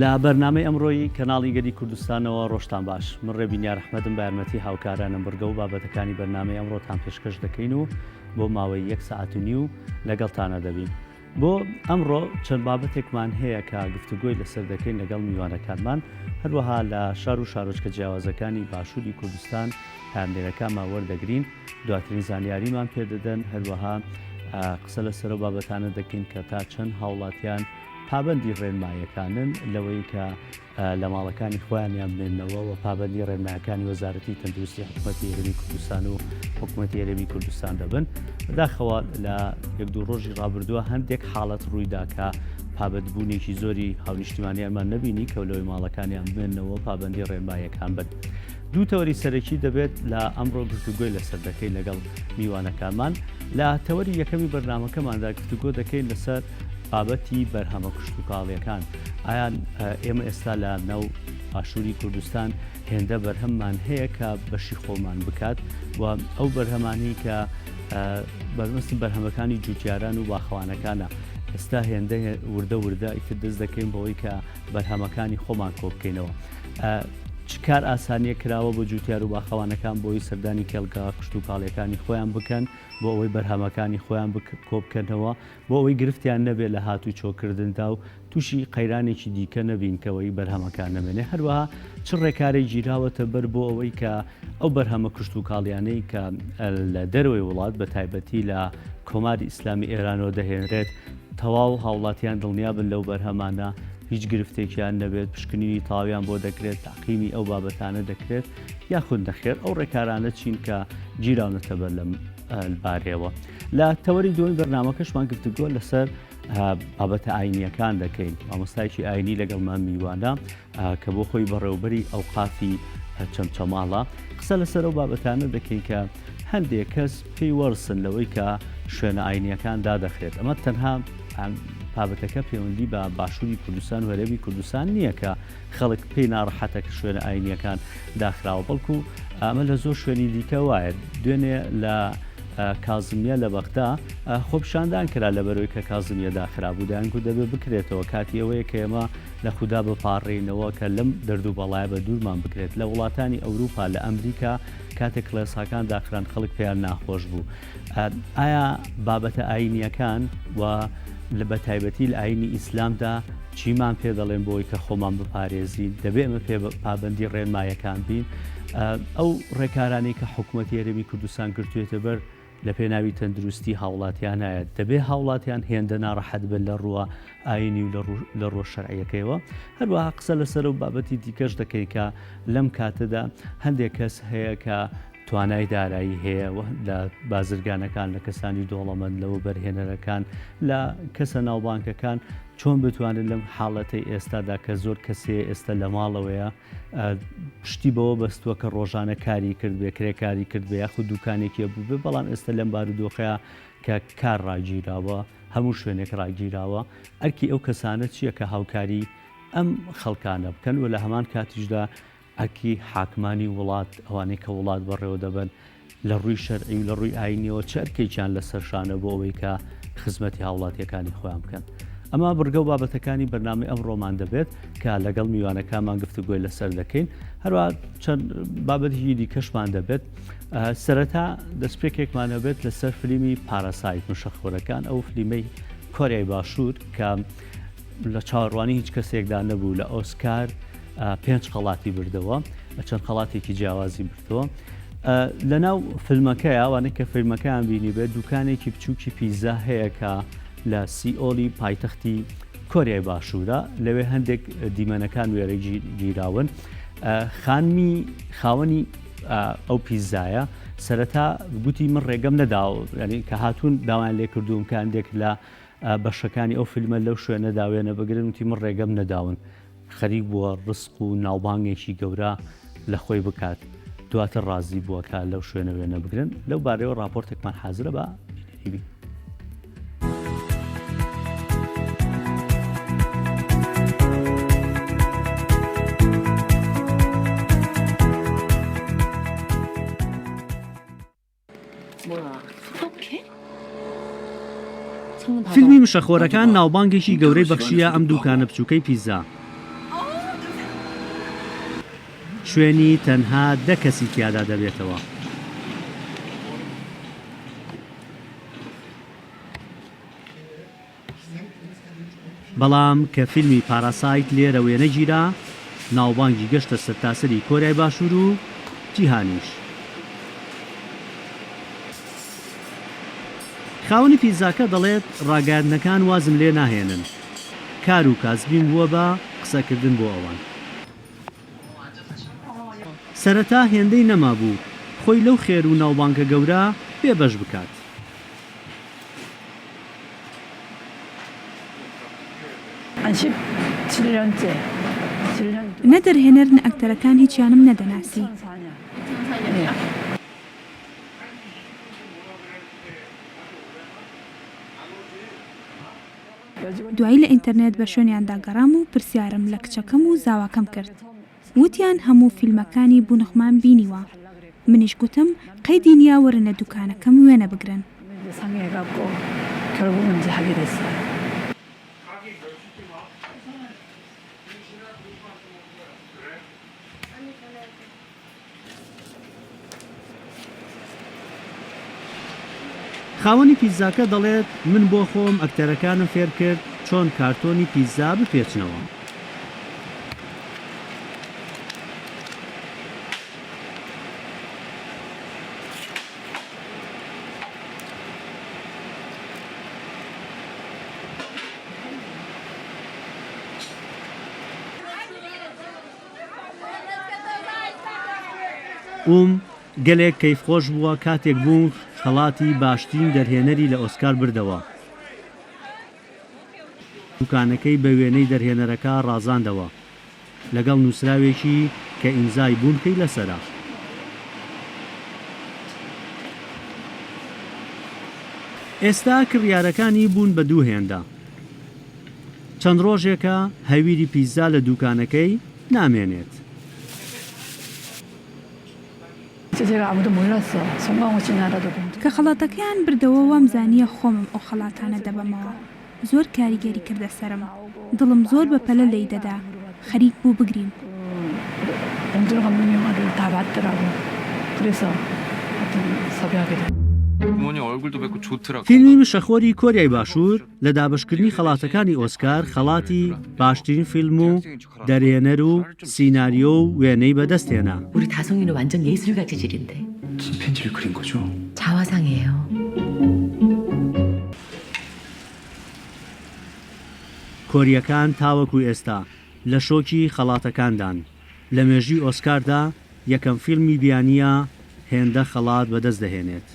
لە بەرنامەی ئەمڕۆی کەناڵی گەلی کوردستانەوە ڕۆژتان باش من ڕێبینیار ئەحمەدم بە یارمەتی هاوکارانم بڕگە و بابەتەکانی بەرنامەی ئەمڕۆتان پێشکەش دەکەین و بۆ ماوەی 1 ساعت و نیو لەگەڵتانە دەبین. بۆ ئەمڕۆ چەند بابەتێکمان هەیە کە گفتوگۆی لەسەر دەکەین لەگەڵ میوانەکانمان، هەروەها لە شار و شارۆچکە جیاوازەکانی باشووری کوردستان پاملێرەکانمان وەردەگرین، دواترین زانیاریمان پێدەدەن، هەروەها قسە لەسەر و بابەتانە دەکەین کە تا چەند هاوڵاتیان پابەندی ڕێنمایەکانن لەوەی کە لە ماڵەکانی خۆیانیان بێنەوە و پابەندی ڕێنمایەکانی وەزارەتی تەندروستی حکوومەتی هەرێمی کوردستان و حکوومەتی هەرێمی کوردستان دەبن. بەداخەوە لە 1-2 ڕۆژی ڕابردووە هەندێک حاڵەت ڕوویدا کە پابەتبوونێکی زۆری هاونیشتیمانیانمان نەبینی کە لەوەی ماڵەکانیان بێنەوە پابەندی ڕێنمایەکان بن. دوو تەوەری سەرەکی دەبێت لە ئەمڕۆ گفتوگۆی لەسەر دەکەین لەگەڵ میوانەکانمان. لە تەوەری یەکەمی بەرنامەکەماندا گفتوگۆ دەکەین لەسەر بابەتی بەرهەمە کشتوکاڵیەکان. ئایا ئێمە ئێستا لە ناو ئاشووری کوردستان هێندە بەرهەممان هەیە کە بەشی خۆمان بکات و ئەو بەرهەمانی کە بەرمەستی بەرهەمەکانی جوتیاران و باخەوانەکانە ئێستا هێندە وردە ئیتر دەست دەکەین بەوەی کە بەرهەمەکانی خۆمان کۆ بکەینەوە. چ کار ئاسانیە کراوە بۆ جوتیار و باخەوانەکان بۆی سەردانی کێڵگا کشتوکاڵیەکانی خۆیان بکەن، بۆ ئەوەی بەرهەمەکانی خۆیان کۆ بکەنەوە، بۆ ئەوەی گرفتیان نەبێت لە هاتووی چۆکردندا و تووشی قەیرانێکی دیکە نەبین کەەوەی بەرهەمەکان نەمێنێ. هەروەها چ ڕێکارێک گیراوەتە بەر بۆ ئەوەی کە ئەو بەرهەمە کشتوکاڵیانەی کە لە دەروی وڵات بە تایبەتی لە کۆماری ئیسلامی ئێرانەوە دەهێنرێت تەواو هاوڵاتیان دڵنیابن لەو بەرهەمانە، هیچ گرفتێکیان نەبێت، پشکنینی تاویان بۆ دەکرێت، تاقیمی ئەو بابەتانە دەکرێت یاخود نەخێر. ئەو ڕێکارانە چین کە گیراونەتە بەر لەم بارەوە. لە تەوەری دومی بەرنامەکەشمان گفتوگۆ لەسەر بابەتە ئاینیەکان دەکەین. مامۆستایکی ئاینی لەگەڵمان میوانە کە بۆ خۆی بەڕێوەبەری ئەوقافی چەمچەماڵە قسە لەسەر ئەو بابەتانە دەکەین کە هەندێک کەس پێی وەرسن لەوەی کە شوێنە ئاینیەکان دادەخرێت. ئەمە تەنها بابەتەکە پەیوەندی بە باشووری کوردستان و هەرێمی کوردستان نییە کە خەڵک پێی ناڕەحەتە کە شوێنە ئاینیەکان داخراوە، بەڵکو ئەمە لە زۆر شوێنی دیکە وایە. دوێنێ لە کازمیە لە بەغدا خۆپشاندان کرا لەبەرەوەی کە کازمیە داخرابوو، دایانگو دەبێت بکرێتەوە. کاتی ئەوەیە کە ئێمە لە خوددا بپاڕێنەوە کە لەم دەردوو بەڵایە بە دوورمان بکرێت. لە وڵاتانی ئەوروپا لە ئەمریکا کاتێک کلێساکان داخران خەڵک پێیان ناخۆش بوو. ئایا بابەتە ئاینیەکان و لە بەتایبەتی لە ئاینی ئیسلامدا چیمان پێ دەڵێن بۆی کە خۆمان بپارێزین؟ دەبێت ئەمە پێ پابەندی ڕێنمایەکان بین. ئەو ڕێکارانەی کە حکوومەتی هەرێمی کوردستان گرتوێتە بەر لە پێناوی تەندروستی هاوڵاتیانایە، دەبێت هاوڵاتیان هێندە ناڕەحەت بن لە ڕووە ئاینی و لە ڕۆژ شەرعیەکەیەوە. هەروەها قسە لەسەر و بابەتی دیکەش دەکەی کە لەم کاتەدا هەندێک کەس هەیە کە توانای دارایی هەیە لە بازرگانەکان، لە کەسانی دۆڵەمەند، لەوە بەرهێنەرەکان، لە کەسە ناوبانکەکان چۆن بتوانن لەم حاڵەتەی ئێستادا کە زۆر کەسێ ئێستا لە ماڵەوەیە پشتی بەوە بەستووە کە ڕۆژانە کاری کرد بێ، کرێکاری کرد بێ، یاخود دوکانێکیە بوو بێ، بەڵام ئێستا لەم بارودۆخەیە کە کار ڕاگیراوە، هەموو شوێنێک ڕاگیراوە، ئەرکی ئەو کەسانە چییە کە هاوکاری ئەم خەڵکانە بکەن و لە هەمان کاتیشدا ئەرکی حاکمانی وڵات، ئەوانەی کە وڵات بەڕێوە دەبن لە ڕووی شەرعی و لە ڕووی ئاینیەوە چ ئەرکێکیان لەسەرشانە بۆ ئەوەی کە خزمەتی هاوڵاتیەکانی خۆیان بکەن. ئەمە بڕگە و بابەتەکانی بەرنامەی ئەمڕۆمان دەبێت کە لەگەڵ میوانەکانمان گفتوگۆی لەسەر دەکەین. هەروە چەند بابەتی دیکەشمان دەبێت. سەرەتا دەستپێکێکمان دەبێت لەسەر فیلمی پاراسایت مشەخۆرەکان، ئەو فیلمەی کۆریای باشوور کە لە چاوەڕوانی هیچ کەسێکدا نەبوو، لە ئۆسکار 5 خەڵاتی بردەوە، چەند خەڵاتێکی جیاوازی بردەوە. لە ناو فیلمەکەی ئەوانەی کە فیلمەکەیان بینی بێت دوکانێکی بچووکی پیزا هەیە کە لە سیئۆلی پایتەختی کۆریای باشوورە، لەوێ هەندێک دیمەنەکان وێرە گیراون. خاوەنی ئەو پیزایە سەرەتا گوتی من ڕێگەم نەداوە، ینی کە هاتوون داوایان لێ کردوون کە هەندێک لە بەشەکانی ئەو فیلمە لەو شوێنە داوێنە بگرن، وتی من ڕێگەم نەداون. خەریک بووە ڕسق و ناوبانگێکی گەورە لە خۆی بکات، دواتر ڕازی بووە کە لەو شوێنە وێنە بگرن. لەو بارەوە راپۆرتێکمان حازرە بە بینیبی. فیلمی مشەخۆرەکان ناوبانگێکی گەورەی بەخشیە ئەم دوکانە بچووکەی پیزا. شوێنی تەنها 10 کەسی تیادا دەبێتەوە. بەڵام کە فیلمی پاراسایت لێرە وێنە گیرا ناوبانگی گەشتە سەرتاسەری کۆریای باشوور و جیهانیش. خاوەنی پیزاکە دەڵێت ڕاگەاندنەکان وازم لێ ناهێنن، کار و کاسبیم بووە بە قسەکردن بۆ ئەوان. سەرەتا هێندەی نەما بوو خۆی لەو خێر و ناوبانگە گەورە بێبەش بکات. نەدەرهێنەرن ئەکتەرەکان هیچیانم نەدەناسی. دوایی لە ئینتەرنێت بە شوێنیاندا گەڕام و پرسیارم لە کچەکەم و زاواکەم کرد. وتیان هەموو فیلمەکانی بوونخمان بینیوە. منیش گوتم قەیدی نییە وەرنە دوکانەکەم وێنە بگرن. خاوەنی پیزاکە دەڵێت من بۆ خۆم ئەکتەرەکانم فێر کرد چۆن کارتۆنی پیزا بپێچنەوە. گەلێک کەیفخۆش بووە کاتێک بوون خەڵاتی باشترین دەرهێنەری لە ئۆسکار بردەوە. دوکانەکەی بە وێنەی دەرهێنەرەکە ڕازاندەوە لەگەڵ نووسراوێکی کە ئیمزای بوونکەی لەسەرا. ئێستا کڕیارەکانی بوون بە دوو هێندە. چەند ڕۆژێکە هەویری پیزا لە دوکانەکەی نامێنێت. کە خەڵاتەکەیان بردەوە وامزانیە خۆمم ئەو خەڵاتانە دەبەمەوە. زۆر کاریگەری کردە سرم. دڵم زۆر بە پەلە لی دەدا. خەریک بوو بگرین. فیلمی مشەخۆری کۆریای باشوور لە دابشکردنی خەڵاتەکانی ئۆسکار خەڵاتی باشترین فیلم و دەرهێنەر و سیناریۆ و وێنەی بەدەستێنا. 우리 다송이는 완전 예술가 재질인데. 침팬지를 그린 거죠? 자화상이에요. کۆریەکان تاوەکو ئێستا لە شۆکی خەڵاتەکاندان لە مێژووی ئۆسکاردا یەکەم فیلمی بیانیە هێندە خەڵات بەدەست دەهێنێت.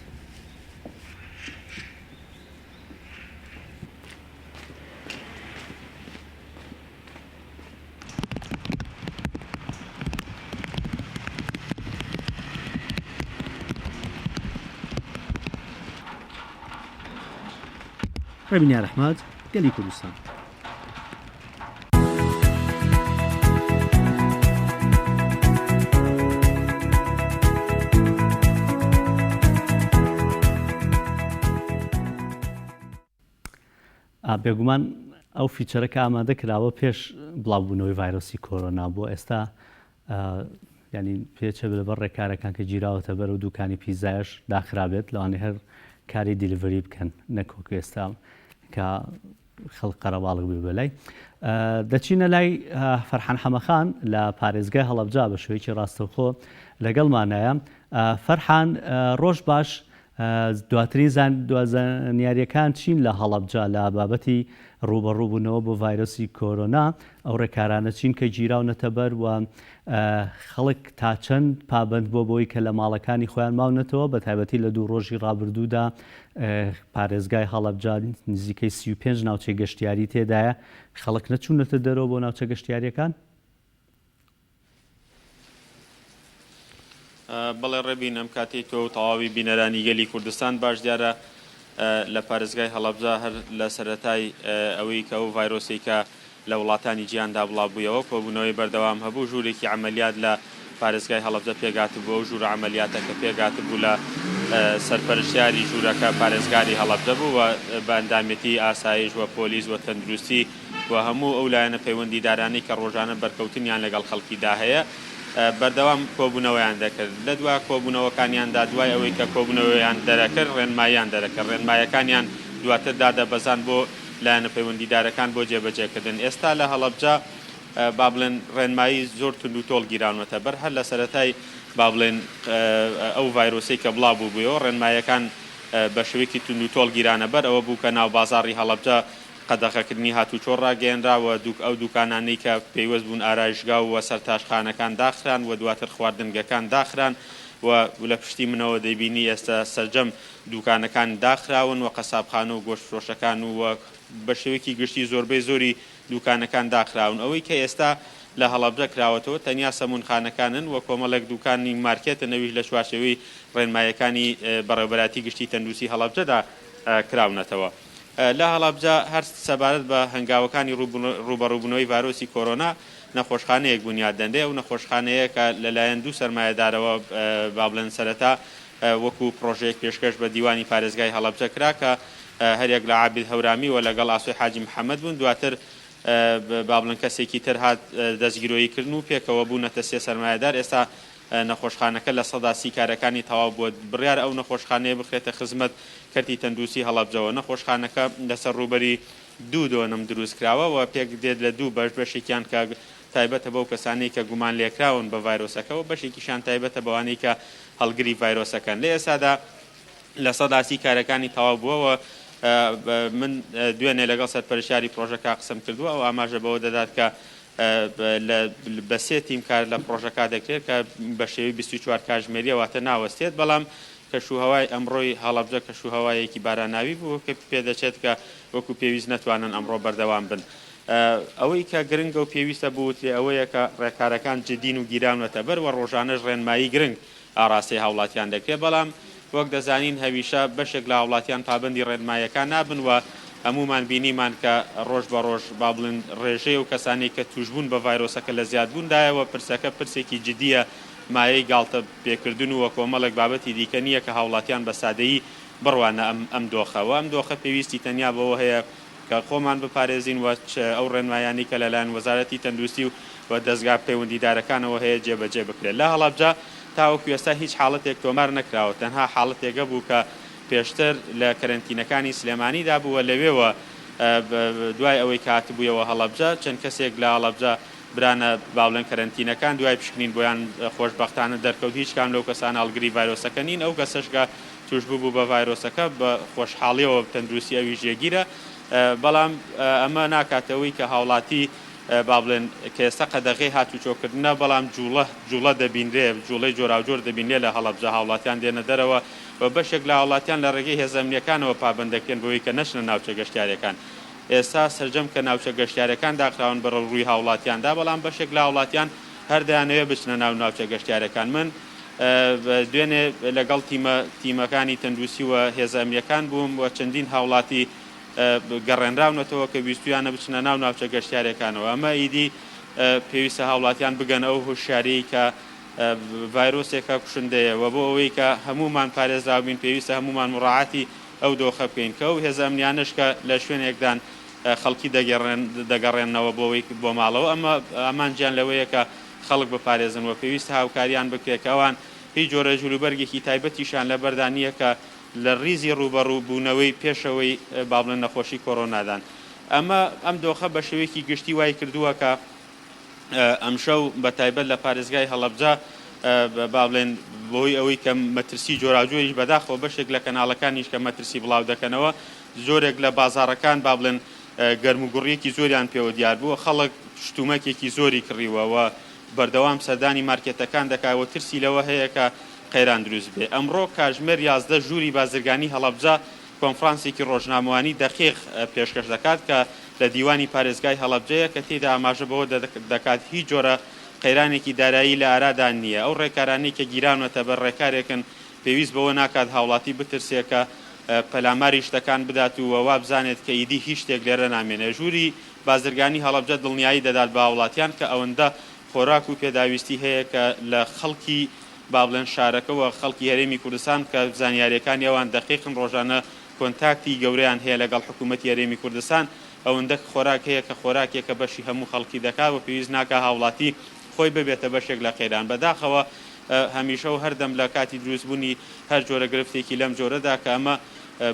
ڕێبینیار ئەحمەد، گەلی کوردستان. بێگومان ئەو فیچەرەکە ئامادە کراوە پێش بڵاوبوونەوەی ڤایرۆسی کۆرۆنا بۆ ئێستا ینی پێچە لەبەر ڕێکارەکان کە گیراوەتە بەر و دوکانی پیزایش داخرابێت لەوانێ هەر کاری دیلیڤەری بکەن نەکۆک ئێستا کە خەڵک قەرەباڵغ بێ بەلای. دەچینە لای فەرحان حەمەخان لە پارێزگای هەڵەبجا بە شوەیەکی ڕاستەوخۆ لەگەڵمانایە. فەرحان ڕۆژ باش، دواترین زانیاریەکان چین لە هەڵەبجا لە بابەتی ڕوبەڕووبوونەوە بۆ ڤایرۆسی کۆرۆنا، ئەو ڕێکارانە چین کە گیراونەتە بەر و خەڵک تا چەند پابند بۆ بۆی کە لە ماڵەکانی خۆیان ماونەتەوە، بە تایبەتی لە دوو ڕۆژی ڕابردوودا پارێزگای هەڵەبجا نزیکەی 35 ناوچەی گەشتیاری تێدایە. خەڵک نەچوونەتە دەرەوە بۆ ناوچە گەشتیاریەکان؟ بەڵێ ڕێبین ئەم کاتێک تۆ و تەواوی بینەرانی گەلی کوردستان باش دیارە لە پارێزگای هەڵەبجا هەر لە سەرەتای ئەوەی کە ئەو ڤایرۆسی کە لە وڵاتانی جیهاندا بڵاوبوویەوە کۆبوونەوەی بەردەوام هەبوو، ژوورێکی عملیات لە پارێزگای هەڵەبجە پێگاتە بوو. ئەو ژوورە عملیاتە کە پێگاتە بوو لە سەرپەرشتیاری ژوورەکە پارێزگاری هەڵەبجە بوو و بە ئەندامەتی ئاسایش و پۆلیس و تەندروستی و هەموو ئەو لایەنە پەیوەندیدارانی کە ڕۆژانە بەرکەوتنیان لەگەڵ خەڵکیدا هەیە بەردەوام کۆبوونەوەیان دەکرد لە دوای کۆبوونەوەکانیاندا دوای ئەوەی کە کۆبوونەوەیان دەرەکرد ڕێنماییان دەرەکرد ڕێنمایەکانیان دواتر دادەبەزان بۆ لایەنە پەیوەندیدارەکان بۆ جێبەجێکردن ئێستا لە هەڵەبجە با بڵێن ڕێنمایی زۆر تونند و تۆڵ گیرانوەتە بەر هەر لە سەرەتای با بڵێن ئەو ڤایرۆسی کە بڵاو بوو بوویەوە ڕێنمایەکان بە شێوەیەکی تونند و تۆڵ گیرانە بەر ئەوە بوو کە ناو بازاڕی هەڵەبجە قەدەغەکردنی هاتوچۆ ڕاگەێنراوە ئەو دوکانانەی کە پێیوەست بوون ئارایشگا و سەرتاشخانەکان داخران و دواتر خواردنگەکان داخران و لە پشتی منەوە دەیبینی ئێستا سەرجەم دوکانەکان داخراون و قەسابخانە و گۆشتفرۆشەکان و بە شێوەیەکی گشتی زۆربەی زۆری دوکانەکان داخراون ئەوەی کە ئێستا لە هەڵەبجە کراوەتەوە تەنیا سەمونخانەکانن و کۆمەڵێک دوکانی مارکێتە نەویش لە چوارچێوەی ڕێنمایەکانی بەڕێوەبەراتی گشتی تەندروستی هەڵەبجەدا کراونەتەوە لە هەڵەبجە هەر سەبارەت بە هەنگاوەکانی ڕوبەڕووبوونەوەی ڤایرۆسی کۆرۆنا نەخۆشخانەیەک بنیاد دەندێ و نەخۆشخانەیە کە لەلایەن دوو سەرمایەدارەوە با بڵێن سەرەتا وەکو پرۆژەیەک پێشکەش بە دیوانی پارێزگای هەڵەبجە کرا کە هەرێک لە عابید هەورامی و لەگەڵ ئاسۆی حاجی محەممەد بوون دواتر با بڵێن کەسێکی تر هات دەستگیرۆییکردن و پێکەوە بوونەتە سێ سەرمایەدار ئێستا نەخۆشخانەکە لە سەدا 30 کارەکانی تەواو بووە بڕیار ئەو نەخۆشخانەیە بخرێتە خزمەت کەرتی تەندروستی هەڵەبجەوە نەخۆشخانەکە لەسەر ڕوبەری 2 دۆنم دروست کراوە و پێک دێت لە 2 بەشێکیان کە تایبەتە بەو کەسانەی کە گومان لێکراون بە ڤایرۆسەکەەوە بەشێکیشان تایبەتە بەوانەی کە هەڵگری ڤایرۆسەکەن لە ئێسادا لە سەدا 30 کارەکانی تەواو بووەوە من دوێنێ لەگەڵ سەرپەرشیاری پرۆژەکە قسم کردووە و ئاماژە بەوە دەدات کە بە سێ تیم کار لە پرۆژەکە دەکرێت کە بە شێوەی 24 کاتژمێریە واتە ناوەستێت بەڵام کەشوهەوای ئەمڕۆی هەڵەبجە کەشوهەوایەکی باراناوی بوو کە پێدەچێت کە وەکو پێویست نەتوانن ئەمڕۆ بەردەوام بن ئەوەی کە گرنگە و پێویستە بوت لێ ئەوەیە کە ڕێکارەکان جدین و گیرانوەتە بەر و ڕۆژانەش ڕێنمایی گرنگ ئاڕاستی هاوڵاتیان دەکرێت بەڵام وەک دەزانین هەمیشە بەشێک لە هاوڵاتیان پابەندی ڕێنمایەکان نابن و هەمومان بینیمان کە ڕۆژ بە ڕۆژ با بڵێن ڕێژەی و کەسانی کە توشبوون بە ڤایرۆسەکە لە زیادبووندایەوە پرسەکە پرسێکی جدیە مایەی گاڵتە پێکردن و کۆمەڵێک بابەتی دیکە نییە کە هاوڵاتیان بە سادەیی بڕوانە ئەم دۆخەوە ئەم دۆخە پێویستی تەنیا بەوە هەیە کە خۆمان بپارێزین و ئەو ڕێنمایانی کە لەلایەن وەزارەتی تەندروستی و دەستگا پەیوەندیدارەکانەوە هەیە جێبەجێ بکرێت لە هەڵەبجە تاوەکو ئێستا هیچ حاڵەتێک تۆمار نەکراوە تەنها حاڵەتێکە بوو کە پێشتر لە کەرەنتینەکانی سلێمانیدا بووە لەوێوە دوای ئەوەی کاتبوویەوە هەڵەبجە چەند کەسێک لە هەڵەبجە برانە باڵێن کەرەنتینەکان دوای پشکنین بۆیان خۆشبەختانە دەرکەوت هیچ کام لەو کەسان هەڵگری ڤایرۆسەکە نین ئەو کەسەشکە توش بوو بە ڤایرۆسەکە بە خۆشحاڵیەوە تەندروستی ئەوی ژێگیرە بەڵام ئەمە ناکاتەوەی کە هاوڵاتی با بڵێن کە ئێستا قەدەغی هاتوچۆکردنە بەڵام جوڵە دەبینرێ جوڵەی جۆراوجۆر دەبینێ لە هەڵەبجە هاوڵاتیان دێنە دەرەوە و بەشێک لە هاوڵاتیان لە ڕێگەی هێزەمنیەکانەوە پابەندەکەن بۆی کە نەچنە ناوچە گەشتیارەکان ئێستا سەرجەم کە ناوچە گەشتیارەکان داخراون بەڕ ڕووی هاوڵاتیاندا بەڵام بەشێک لە هاوڵاتیان هەردایانەوە بچنە ناوچە گەشتیارەکان من دوێنێ لەگەڵ تیمەکانی تەندروستی و هێزەمنیەکان بووم و چەندین هاوڵاتی گەڕێنراونەتەوە کە ویستویانە بچنە ناوچە گەشتیارەکانەوە ئەمە ئیدی پێویستە هاوڵاتیان بگەن ئەو هوشیاری کە ڤایرۆسێکە کوشندەیە و بۆ ئەوەی کە هەمومان پارێزراوبین پێویستە هەمومان مڕاعاتی ئەو دۆخە بکەین کە ئەو هێزەمنیانش کە لە شوێنێکدان خەڵکی دەگەڕێنەوە بۆ ماڵەوە ئەمان گیان لەوەیە کە خەڵک بپارێزن و پێویستە هاوکاریان بکرێت کە ئەوان هیچ جۆرە جلوبەرگێکی تایبەتیشان لە بەردانیە کە لە ڕیزی ڕوبەڕووبوونەوەی پێشەوەی با بڵێن نەخۆشی کۆرۆنادان ئەم دۆخە بە شێوەیەکی گشتی وای کردووە کە ئەمشەو بە تایبەت لە پارێزگای هەڵەبجە با بڵێن بۆی ئەوەی کە مەترسی جۆراوجۆریش بەداخەوە بەشێک لە کەناڵەکانیش کە مەترسی بڵاو دەکەنەوە زۆرێک لە بازاڕەکان با بڵێن گەرموگوڕیەکی زۆریان پێوە دیار بووە خەڵک شتومەکێکی زۆری کڕیوەوە بەردەوام سەردانی مارکێتەکان دەکاوە ترسی لەوە هەیە کە قەیران دروست بێ ئەمڕۆ کاتژمێر 11 ژووری بازرگانی هەڵەبجە کۆنفرانسێکی ڕۆژنامەوانی دەقیق پێشکەش دەکات کە لە دیوانی پارێزگای هەڵەبجەیە کە تێدا ئاماژە بەوە دەکات هیچ جۆرە قەیرانێکی دارایی لە ئارادان نییە ئەو ڕێکارانەی کە گیرانوەتە بەر ڕێکارێکن پێویست بەوە ناکات هاوڵاتی بترسێکە پەلاماری شتەکان بدات و وا بزانێت کە ئیدی هیچ شتێک لێرە نامێنێ ژووری بازرگانی هەڵەبجە دڵنیایی دەدات بە هاوڵاتیان کە ئەوەندە خۆراک و پێداویستی هەیە کە لە خەڵکی با بڵێن شارەکەەوە خەڵکی هەرێمی کوردستان کە زانیاریەکانی ئەوان دەقیقن ڕۆژانە کۆنتاکتی گەورەیان هەیە لەگەڵ حکوومەتی هەرێمی کوردستان ئەوەندە خۆراک هەیە کە خۆراکێکە بەشی هەموو خەڵکی دەکات و پێویست ناکە هاوڵاتی خۆی ببێتە بەشێک لە قەیران. بەداخەوە هەمیشە و هەردەم لە کاتی دروستبوونی هەر جۆرە گرفتێکی لەم جۆرەدا کە ئەمە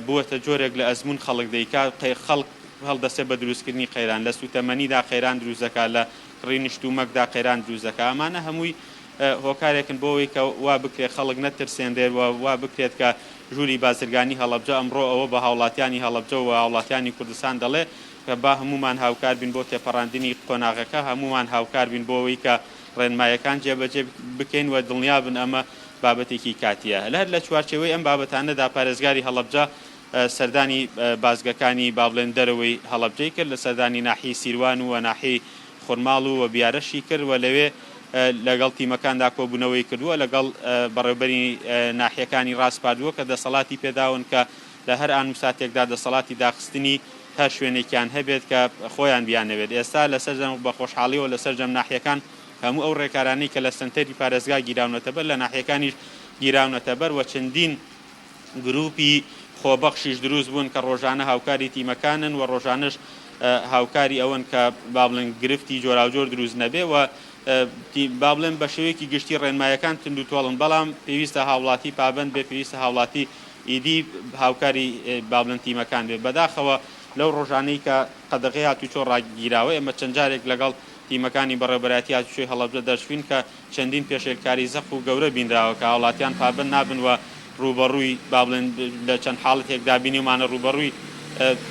بووەتە جۆرێک لە ئەزمون خەڵک دەیکات خەڵک هەڵدەسێ بە دروستکردنی قەیران لە سوتەمەنیدا قەیران دروستەکە لە کڕی نیشتومەکدا قەیران دروستەکە ئەمانە هەمووی هۆکارێکن بۆەوەی کە وا بکرێت خەڵک نەترسێنرێەوە وا بکرێت کە ژووری بازرگانی هەڵەبجە ئەمڕۆ ئەوە بە هاوڵاتیانی هەڵەبجە و هاوڵاتیانی کوردستان دەڵێ کە با هەمومان هاوکار بین بۆ تێپەڕاندنی قۆناغەکە هەمومان هاوکار بین بۆەوەی کە ڕێنمایەکان جێبەجێ بکەین و دڵنیا بن ئەمە بابەتێکی کاتیە هەر لە چوارچێوەی ئەم بابەتانەدا پارێزگاری هەڵەبجە سەردانی بازگەکانی با بڵێن دەرەوەی هەڵەبجەی کرد لە سەردانی ناحی سیروان و ناحی خورماڵ و بیارەشی کرد و لەوێ لەگەڵ تیمەکاندا کۆبوونەوەی کردووە لەگەڵ بەڕێوەبەری ناحیەکانی ڕاستپاردووە کە دەسەڵاتی پێداون کە لە هەر ئان و ساتێکدا دەسەڵاتی داخستنی هەر شوێنێکیان هەبێت کە خۆیان بیانەوێت ئێستا لە سەرجەم بە خۆشحاڵیەوە لە سەرجەم ناحیەکان هەموو ئەو ڕێکارانەی کە لە سنتەری پارێزگا گیراونەتە بەر لە ناحیەکانیش گیراونەتە بەر و چەندین گروپی خۆبەخشیش دروست بوون کە ڕۆژانە هاوکاری تیمەکانن و ڕۆژانش هاوکاری ئەوەن کە با بڵێن گرفتی جۆراوجۆر دروست نەبێ و با بڵێن بە شێوەیەکی گشتی ڕێنمایەکان تند و تۆڵن بەڵام پێویستە هاوڵاتی پابند بێ پێویستە هاوڵاتی ئیدی هاوکاری با بڵێن تیمەکان بێ بەداخەوە لەو ڕۆژانەی کە قەدەغی هاتوچۆ ڕاگیراوە ئێمە چەند جارێک لەگەڵ تیمەکانی بەڕێوەبەرەتی هاتوچۆی هەڵەبجە دەرچوین کە چەندین پێشێلکاری زەق و گەورە بینراوە کە هاوڵاتیان پابند نابن و ڕوبەڕووی با بڵێن لە چەند حاڵەتێکدا بینیمانە ڕوبەڕووی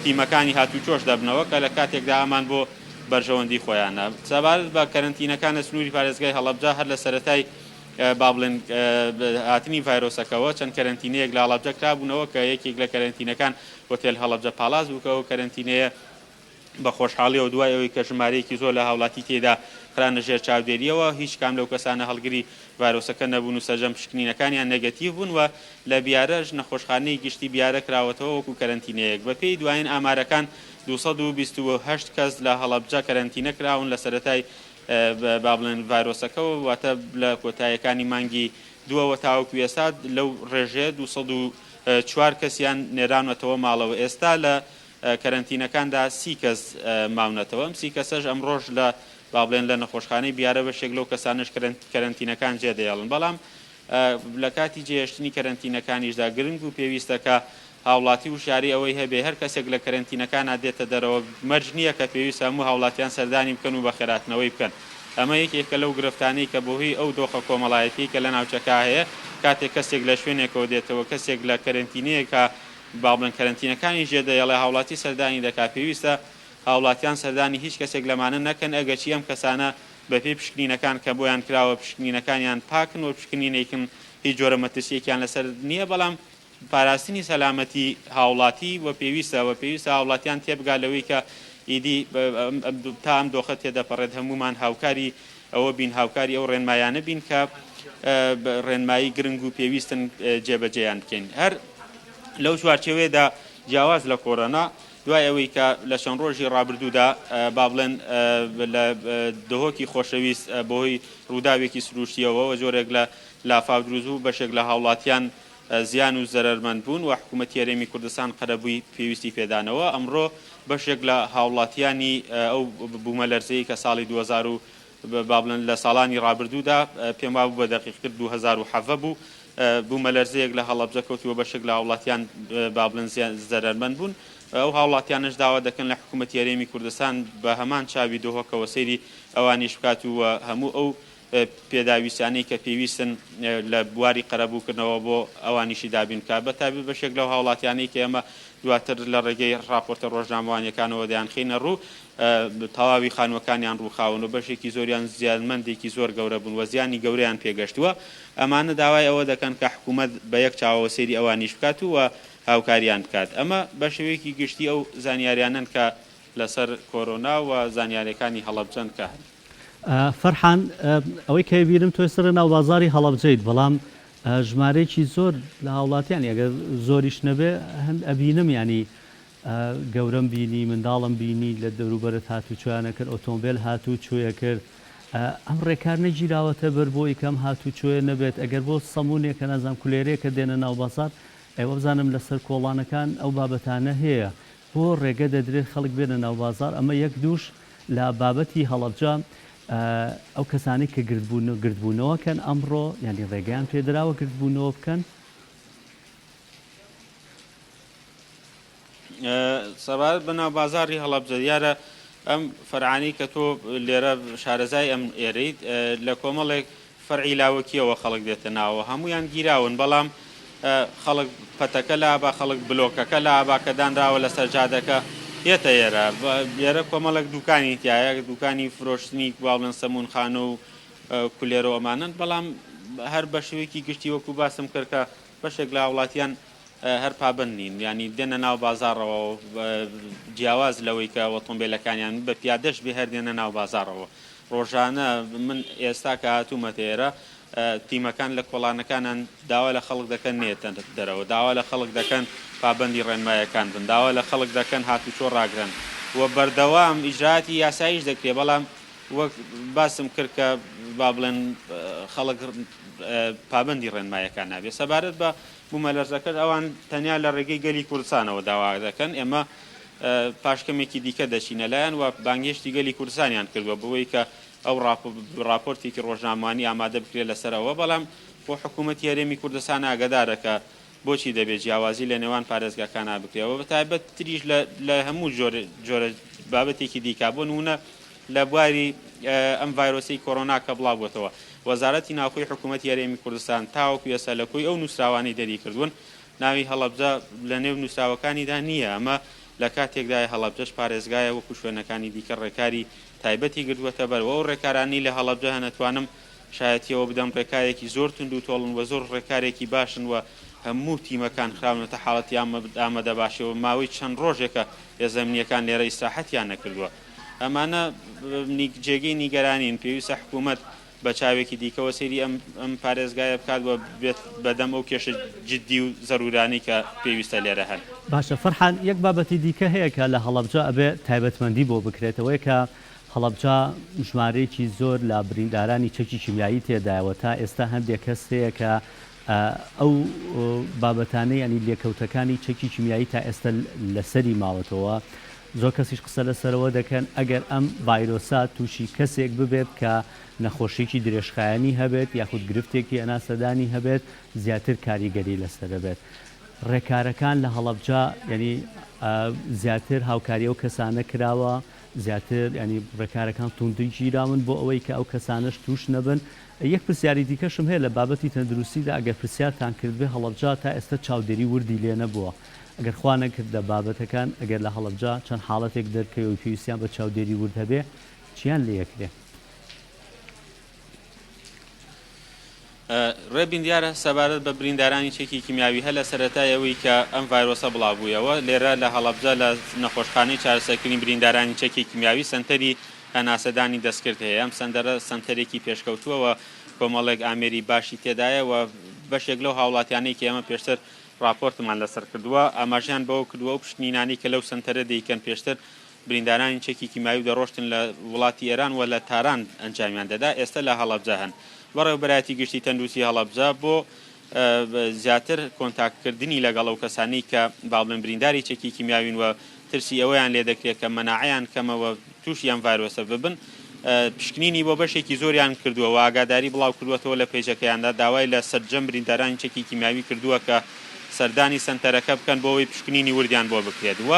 تیمەکانی هاتوچۆش دەبنەوە کە لە کاتێکدا ئەمان بۆ بەرژەوەندی خۆیانە سەبارەت بە کەرەنتینەکانە سنووری پارێزگای هەڵەبجە هەر لە سەرەتای با بڵێن هاتنی ڤایرۆسەکەەوە چەند کەرەنتینەیەک لە هەڵەبجە کرابوونەوە کە یەکێک لە کەرەنتینەکان هۆتێل هەڵەبجە پاڵاز بووکەوە کەرەنتینەیە بە خۆشحاڵیەوە دوای ئەوەی کە ژمارەیەکی زۆر لە هاوڵاتی تێدا خرانە ژێر چاودێریەوە هیچ کام لەو کەسانە هەڵگری ڤایرۆسەکە نەبوون و سەرجەم پشکنینەکانیان نەگەتیڤ بوون و لە بیارەش نەخۆشخانەی گشتی بیارە کراوەتەوە وەکو کەرەنتینەیەک بە پێی دوایین ئامارەکان 228 کەس لە هەڵەبجە کەرەنتینە کراون لە سەرەتای با بڵێن ڤایرۆسەکەەوە واتە لە کۆتاییەکانی مانگی دووەوە تاوەکو ئێستا لەو ڕێژەیە 204 کەسیان نێرانەتەوە ماڵەوە ئێستا لە کەرەنتینەکاندا 30 کەس ماونەتەوە ئەم 30 کەسەش ئەم ڕۆژ لە با بڵێن لە نەخۆشخانەی بیارە بەشێک لەو کەسانش کەرەنتینەکان جێدەیاڵن بەڵام لە کاتی جێهێشتنی کەرەنتینەکانیشدا گرنگ و پێویستەکە هاوڵاتی و شاری ئەوەی هەبێ هەر کەسێک لە کەرەنتینەکان دێتە دەرەوە مەرج نییە کە پێویستە هەموو هاوڵاتیان سەردانی بکەن و بە خێراتنەوەی بکەن ئەمە یەکێکە لەو گرفتانەی کە بۆهی ئەو دۆخە کۆمەڵایەتی کە لە ناوچەکە هەیە کاتێک کەسێک لە شوێنێکەوە دێتەوە کەسێک لە کەرەنتینەیەکە با بڵێن کەرەنتینەکانی ژێدەیەڵێ هاوڵاتی سەردانی دەکات پێویستە هاوڵاتیان سەردانی هیچ کەسێک لەمانە نەکەن ئەگەچی ئەم کەسانە بەپێی پشکنینەکان کە بۆیان کراوە پشکنینەکانیان پاکن و پشکنینێکن هیچ جۆرە مەترسیەکیان لەسەر نییە بەڵام پاراستنی سەلامەتی هاوڵاتی و پێویستە هاوڵاتیان تێبگا لەوەی کە ئیدی تا ئەم دۆخە تێدەپەڕێت هەمومان هاوکاری ئەوە بین هاوکاری ئەو ڕێنمایانە بین کە ڕێنمایی گرنگ و پێویستن جێبەجێیان بکەین هەر لەو چوارچێوەیەدا جیاواز لە کۆڕۆنا دوای ئەوەی کە لە چەند ڕۆژی ڕابردوودا با بڵێن لە دهۆکی خۆشەویست بۆهۆی ڕووداوێکی سروشتیەوە جۆرێک لە لافاو دروست و بەشێک لە هاوڵاتیان زیان و زەرمەند بوون و حکوومەتی هەرێمی کوردستان قەرەبووی پێویستی پێدانەوە ئەمڕۆ بەشێک لە هاوڵاتیانی ئەو بوومەلەرزەیە کە ساڵی 2000 با بڵێن لە ساڵانی ڕابردوودا پێم وابوو بە دەقیقتر 2007 بوو بوومەلەرزەیەک لە هەڵەبجە کەوتووە بەشێک لە هاوڵاتیان با بڵێن زەرمەند بوون ئەو هاوڵاتیانش داوا دەکەن لە حکوومەتی هەرێمی کوردستان بە هەمان چاوی دۆهۆکەوە سەیری ئەوانیش بکات و هەموو ئەو پێداویستانەی کە پێویستن لە بواری قەرەبووکردنەوە بۆ ئەوانیشی دابین کا بەتابێت بەشێک لەو هاوڵاتیانەی کە ئێمە دواتر لە ڕێگەی راپۆرتە ڕۆژنامەوانیەکانەوە دەیانخینە ڕوو تەواوی خانوەکانیان ڕووخاون و بەشێکی زۆریان زیانمەندێکی زۆر گەورە بوون و زیانی گەورەیان پێگەشتووە ئەمانە داوای ئەوە دەکەن کە حکوومەت بە یەک چاوەوە سەیری ئەوانیش بکات و هاوکاریان بکات ئەمە بە شێوەیەکی گشتی ئەو زانیاریانن کە لەسەر کۆرۆنا و زانیاریەکانی هەڵەبجەن کە فەرحان ئەوەی کە بیرم تۆی سەر ناو بازاری هەڵەبجەیت بەڵام ژمارەیەکی زۆر لە هاوڵاتیان ئەگەر زۆریش نەبێ هەند ئەبینم ینی گەورەم بینی منداڵم بینی لە دەوروبەرت هاتوچۆیانە کرد ئۆتۆمبیل هاتوچۆیە کرد ئەم ڕێکار نەگیراوەتە بەر بۆ یکەم هاتوچۆیە نەبێت ئەگەر بۆ سەمونێکە نەزانام کولێرەیەکە دێنە ناو بازار ئێوە بزانم لەسەر کۆڵانەکان ئەو بابەتانە هەیە بۆ ڕێگە دەدرێت خەڵک بێنە ناو بازار ئەمە یەک دووش لە بابەتی هەڵەبجە ئەو کەسانی کە گردبوونەوەکەن ئەمڕۆ ینی ڕێگەیان پێدراوە گردبوونەوە بکەن. سەبارەت بەناو بازاری هەڵەبجە دیارە ئەم فەرعانی کە تۆ لێرە شارەزای ئەم ئێرەیت لە کۆمەڵێک فەرعی لاوەکیەوە خەڵک دێتە ناوە هەمویان گیراون بەڵام خەڵک پەتەکە لابا خەڵک بلۆکەکە لابا کە دانراوە لەسەر جادەکە هێتە ئێرە لێرە کۆمەڵک دوکانی تایە دوکانی فرۆشتنی باڵێن سەمونخانە و کولێرەوەمانن بەڵام هەر بە شێوەیەکی گشتی وەکو باسم کرد کە بەشێک لە وڵاتیان هەر پابند نین ینی دێنە ناو بازارەوە جیاواز لەوەی کە ئۆتۆمبیلەکانیان بە پیادەش بێ هەر دێنە ناو بازارەوە ڕۆژانە من ئێستا کە هاتوومەتە ئێرە تیمەکان لە کۆڵانەکانان داوا لە خەڵک دەکەن نێتە دەرەوە داوا لە خەڵک دەکەن پابندی ڕێنمایەکان بن داوا لە خەڵک دەکەن هاتوچۆ ڕاگرن وە بەردەوام ئیجراتی یاساییش دەکرێت بەڵام وەک باسم کرد کە با بڵێن خەڵک پابندی ڕێنمایەکان نابێت سەبارەت بە بوومەلەرزەکە ئەوان تەنیا لە ڕێگەی گەلی کوردستانەوە داوا دەکەن ئێمە پاشکەمێکی دیکە دەچینە لایەن و بانگێشتی گەلی کوردستانیان کردووە بەوەی کە ئەو راپۆرتێکی ڕۆژنامەوانی ئامادە بکرێت لەسەرەوە بەڵام بۆ حکوومەتی هەرێمی کوردستان ئاگادارەکە بۆچی دەبێت جیاوازی لە نێوان پارێزگاکانە بکرێەوە بە تایبەت تریش لە هەموو جۆرە بابەتێکی دیکە بۆ نمونە لە بواری ئەم ڤایرۆسی کۆڕۆنا کە بڵاو بووەتەوە وەزارەتی ناوخۆی حکوومەتی هەرێمی کوردستان تاوەکو ئێستا لە کۆی ئەو نووسراوانی دەری کردوون ناوی هەڵەبجە لە نێو نووسراوەکانیدا نییە ئەمە لە کاتێکدای هەڵەبجەش پارێزگایە وەکو شوێنەکانی دیکە ڕێکاری تایبەتی گردووەتە بەرەوە و ڕێکارانی لە هەڵەبجە هەنەتوانم شایەتیەوە بدەم ڕێکارێکی زۆر تند و تۆڵن و زۆر ڕێکارێکی باشن و هەموو تیمەکان خراونەتە حاڵەتی ئامادە باشەوە ماوەی چەند ڕۆژێکە ێزەمینیەکان لێرە ئیسراحەتیان نەکردووە ئەمانە جێگەی نیگەرانین پێویستە حکوومەت بە چاوێکی دیکەوە سەیری ئەم پارێزگایە بکات و بێت بەدەم ئەو کێشە جددی و زەرورانی کە پێویستە لێرە هەن باشە فەرحان یەک بابەتی دیکە هەیە کە لە هەڵەبجە ئەبێ تایبەتمەندی بۆ بکرێتەوەی کە هەڵەبجە ژمارەیەکی زۆر لە بریندارانی چەکی کیمیایی تێدایەوە تا ئێستا هەندێک کەس هەیە کە ئەو بابەتانەی ینی لێکەوتەکانی چەکی کیمیایی تا ئێستا لەسەری ماوەتەوە زۆر کەسیش قسە لەسەرەوە دەکەن ئەگەر ئەم ڤایرۆسا تووشی کەسێک ببێت کە نەخۆشیێکی درێژخایانی هەبێت یاخود گرفتێکی ئەناسەدانی هەبێت زیاتر کاریگەری لەسەر بێت ڕێکارەکان لە هەڵەبجە ینی زیاتر هاوکاری ئەو کەسانە کراوە زیاتر ینی ڕێکارەکان توندی گیراون بۆ ئەوەی کە ئەو کەسانش توش نەبن یەک پرسیاری دیکەشم هەیە لە بابەتی تەندروستیدا ئەگەر پرسیارتان کردبێ هەڵەبجە تا ئێستا چاودێری وردی لێ نەبووە ئەگەر خوا نەکردە بابەتەکان ئەگەر لە هەڵەبجە چەند حاڵەتێک دەرکەوە پێویستیان بە چاودێری ورد هەبێ چیان لێ یەکرێ ڕێبین دیارە سەبارەت بە بریندارانی چەکی کیمیاوی هە لە سەرەتایەوەی کە ئەم ڤایرۆسە بڵاوبوویەوە لێرە لە هەڵەبجە لە نەخۆشخانەی چارەسەرکردنی بریندارانی چەکی کیمیاوی سەنتەری هەناسەدانی دەستکرد هەیە ئەم سەندەرە سەنتەرێکی پێشکەوتووەوە کۆمەڵێک ئامێری باشی تێدایە و بەشێک لەو هاوڵاتیانەی کە ئێمە پێشتر راپۆرتمان لەسەر کردووە ئاماژیان بەوە کردووە و پشتنینانی کە لەو سەنتەرە دەیکەن پێشتر بریندارانی چەکی کیمیاوی دەڕۆشتن لە وڵاتی ئێران و لە تاران ئەنجامیان دەدا ئێستا لە هەڵەبجە هەن بەڕێوەبەرایەتی گشتی تەندروستی هەڵەبجە بۆ زیاتر کۆنتاکتکردنی لەگەڵ ئەو کەسانی کە باڵێن برینداری چەکی کیمیاوین و ترسی ئەوەیان لێ دەکرێت کە مەناعەیان کەمەوە تووشی ئەم ڤایرۆسە ببن پشکنینی بۆ بەشێکی زۆریان کردووە و ئاگاداری بڵاو کردوەوە لە پێیجەکەیاندا داوای لە سەرجەم بریندارانی چەکی کیمیاوی کردووە کە سەردانی سنتەرەکە بکەن بۆ ئەوەی پشکنینی وردیان بۆ بکرێت و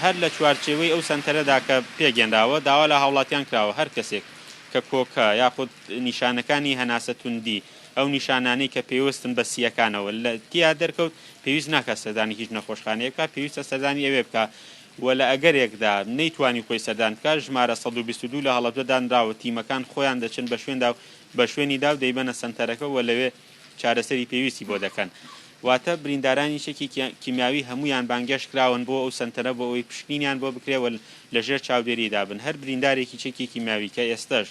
هەر لە چوارچێوەی ئەو سنتەرەدا کە پێگەێنراوە داوا لە هاوڵاتیان کراوە هەر کەسێک کە کۆکە یاخود نیشانەکانی هەناسە توندی ئەو نیشانانەی کە پێویستن بە سیەکانەوە لە تیا دەرکەوت پێویست ناکە سەردانی هیچ نەخۆشخانەیەکە پێویستە سەردانی ئەوێ بکە و لە ئەگەرێکدا نەیتوانی خۆی سەردان بکە ژمارە 122 لە هەڵەبجە دانراوە تیمەکان خۆیان دەچن بە شوێنی دا و دەیبەنە سنتەرەکە و لەوێ چارەسەری پێویستی بۆ دەکەن واتە بریندارانی چەکی کیمیاوی هەمویان بانگەشت کراون بۆ ئەو سنتەرە بۆ ئەوەی پشکنینیان بۆ بکرێەوە لەژێر چاودێریدا بن هەر بریندارێکی چەکی کیمیاوی کە ئێستش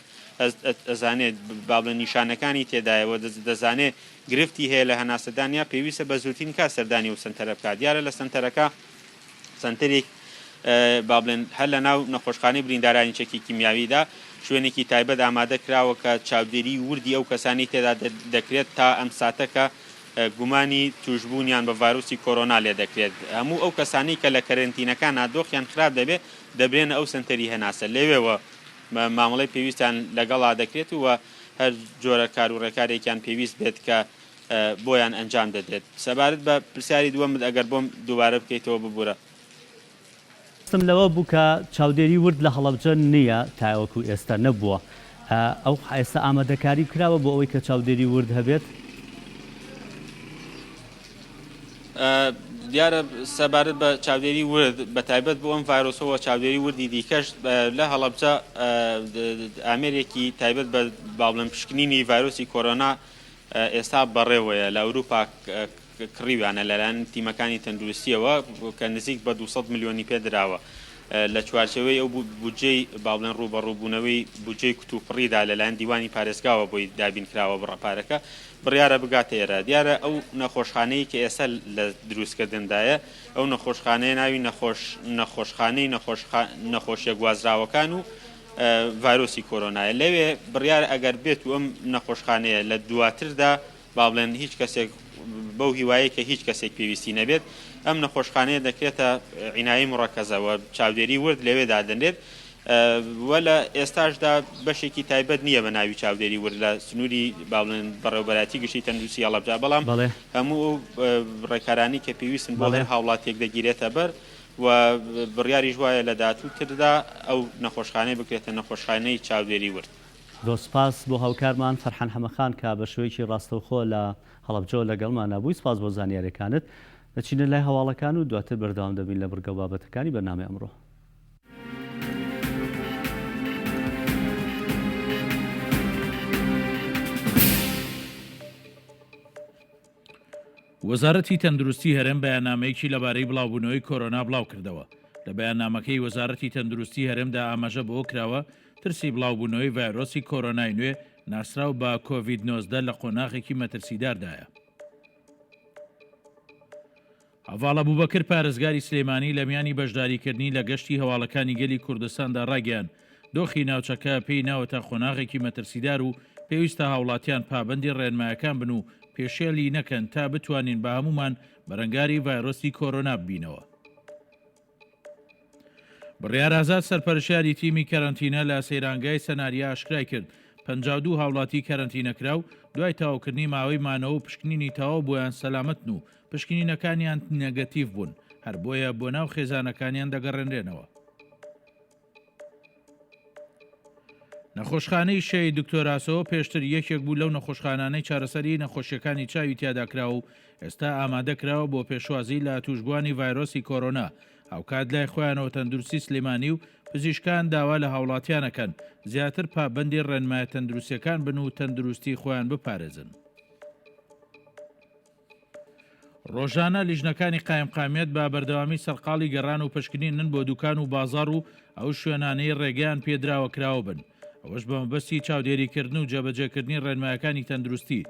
ئەزانێت باڵە نیشانەکانی تێدایەوە دەزانێت گرفتی هەیە لە هەناسەدانیا پێویستە بە زووترین کا سەردانی و سنتەرە بکات دیارە لە سنتەرەکە سنتەرێک با بڵێن هەر لە ناو نەخۆشخانەی بریندارانی چەکی کیمیاویدا شوێنێکی تایبەت ئامادە کراوە کە چاودێری وردی ئەو کەسانی تێدا دەکرێت تا ئەم ساتەکە گومانی توشبوونیان بە ڤایرۆسی کۆڕۆنا لێ دەکرێت هەموو ئەو کەسانی کە لە کەرنتینەکان نادۆخیان خراپ دەبێت دەبرێنە ئەو سنتەری هەناسە لەوێەوە مامەڵەی پێویستیان لەگەڵا دەکرێت و هەر جۆرە کار و ڕێکارێکیان پێویست بێت کە بۆیان ئەنجام دەدرێت. سەبارەت بە پرسیاری دووەمت ئەگەر بۆم دووبارە بکەیتەوە ببوورە. ستم لەوە بوو کە چاودێری ورد لە هەڵەبجە نییە تاوەکو ئێستا نەبووە. ئەو ئێستا ئامادەکاری کراوە بۆ ئەوەی کە چاودێری ورد هەبێت؟ دیارە سەبارەت بە چاودێری ورد بە تایبەت بۆ ئەم ڤایرۆسەوە چاودێری وردی دیکەش لە هەڵەبجە ئامێرێکی تایبەت بە باڵم پشکنینی ڤایرۆسی کۆرۆنا ئێستا بەڕێوەیە لە ئەوروپا کڕیوانە لەلایەن تیمەکانی تەندروستیەوە کە نزیک بە 200 ملیۆنی پێدراوە لە چوارچەوەی ئەو بودجەی باڵێن ڕوبەڕووبوونەوەی بودجەی کتوپڕیدا لەلایەن دیوانی پارێزگاوە بۆی دابین کراوە بڕەپارەکە بڕیارە بگاتە ئێرە. دیارە ئەو نەخۆشخانەی کە ئێستا لە دروستکردندایە ئەو نەخۆشخانەیە ناوی نەخۆشخانەی نەخۆشیە گوازراوەکان و ڤایرۆسی کۆرۆنایە. لەوێ بڕیارە ئەگەر بێت و ئەم نەخۆشخانەیە لە دواتردا با بڵێن هیچ کەسێک بەو هیوایە کە هیچ کەسێک پێویستی نەبێت ئەم نەخۆشخانەیە دەکرێتە عنایی مڕەکەزەوە چاودێری ورد لەوێدا دەنرێت وە لە ئێستاشدا بەشێکی تایبەت نییە بە ناوی چاودێری ورد لە سنووری با بڵێن بەڕێوەبەراتی گشتی تەندروستی هەڵەبجە بەڵام هەموو ڕێکارانی کە پێویستن بۆ لەر هاوڵاتێک دەگیرێتە بەر و بڕیاریش وایە لە داهاتووتردا ئەو نەخۆشخانەی بکرێتە نەخۆشخانەی چاودێری ورد. دۆسپاس بۆ هاوکارمان فەرحان حەمەخان کە بە شێوەیەکی ڕاستەوخۆ لە هەڵەبجەوە لەگەڵمان نبووی. سپاس بۆ زانیاریەکانت. دەچینە لای هەواڵەکان و دواتر بەردەوام دەبین لە بڕگە بابەتەکانی بەرنامەی ئەمڕۆ. وەزارەتی تەندروستی هەرێم بەیاننامەیەکی لەبارەی بڵاوبوونەوەی کۆرۆنا بڵاو کردەوە. لە بەیاننامەکەی وەزارەتی تەندروستی هەرێمدا ئاماژە بۆ کراوە ترسی بڵاوبوونەوەی ڤایرۆسی کۆرۆنای نوێ ناسراو بە کۆڤید-19 لە قۆناغێکی مەترسیداردایە. هەڤاڵە بووبەکر پارێزگاری سلێمانی لە میانی بەشداریکردنی لە گەشتی هەواڵەکانی گەلی کوردستاندا ڕاگەیان دۆخی ناوچەکە پێی ناوەتە قۆناغێکی مەترسیدار و پێویستە هاوڵاتیان پابەندی ڕێنمایەکان بن و پێشێلی نەکەن تا بتوانین بە هەمومان بەرەنگاری ڤایرۆسی کۆرۆنا ببینەوە. بڕیار ئازاد سەرپەرشیاری تیمی کەرەنتینە لە سەیرانگای سەناریا ئاشکرای کرد 52 هاوڵاتی کەرەنتینەکرا و دوای تاواکردنی ماوەی مانەوە و پشکنینی تەواو بۆیان سەلامەتن و پشکنینەکانیان نەگەتیڤ بوون، هەر بۆیە بۆ ناو خێزانەکانیان دەگەڕێنرێنەوە. نەخۆشخانەی شەی دکتۆراسەوە پێشتر یەکێک بوو لەو نەخۆشخانانەی چارەسەری نەخۆشیەکانی چاوی تیاداکرا و ئێستا ئامادەکراوە بۆ پێشوازی لە توشبوانی ڤایرۆسی کۆرۆنا. هاوکات لای خۆیانەوە تەندروستی سلێمانی و پزیشکان داوا لە هاوڵاتیانەکەن زیاتر پابەندی ڕێنمایە تەندروستیەکان بن و تەندروستی خۆیان بپارێزن. ڕۆژانە لیژنەکانی قایمقامیەت با بەردەوامی سەرقاڵی گەڕان و پشکنینن بۆ دوکان و بازار و ئەو شوێنانەی ڕێگەیان پێدراوە کراوە بن. ئەوەش بە مەبەستی چاودێریکردن و جێبەجێکردنی ڕێنمایەکانی تەندروستی.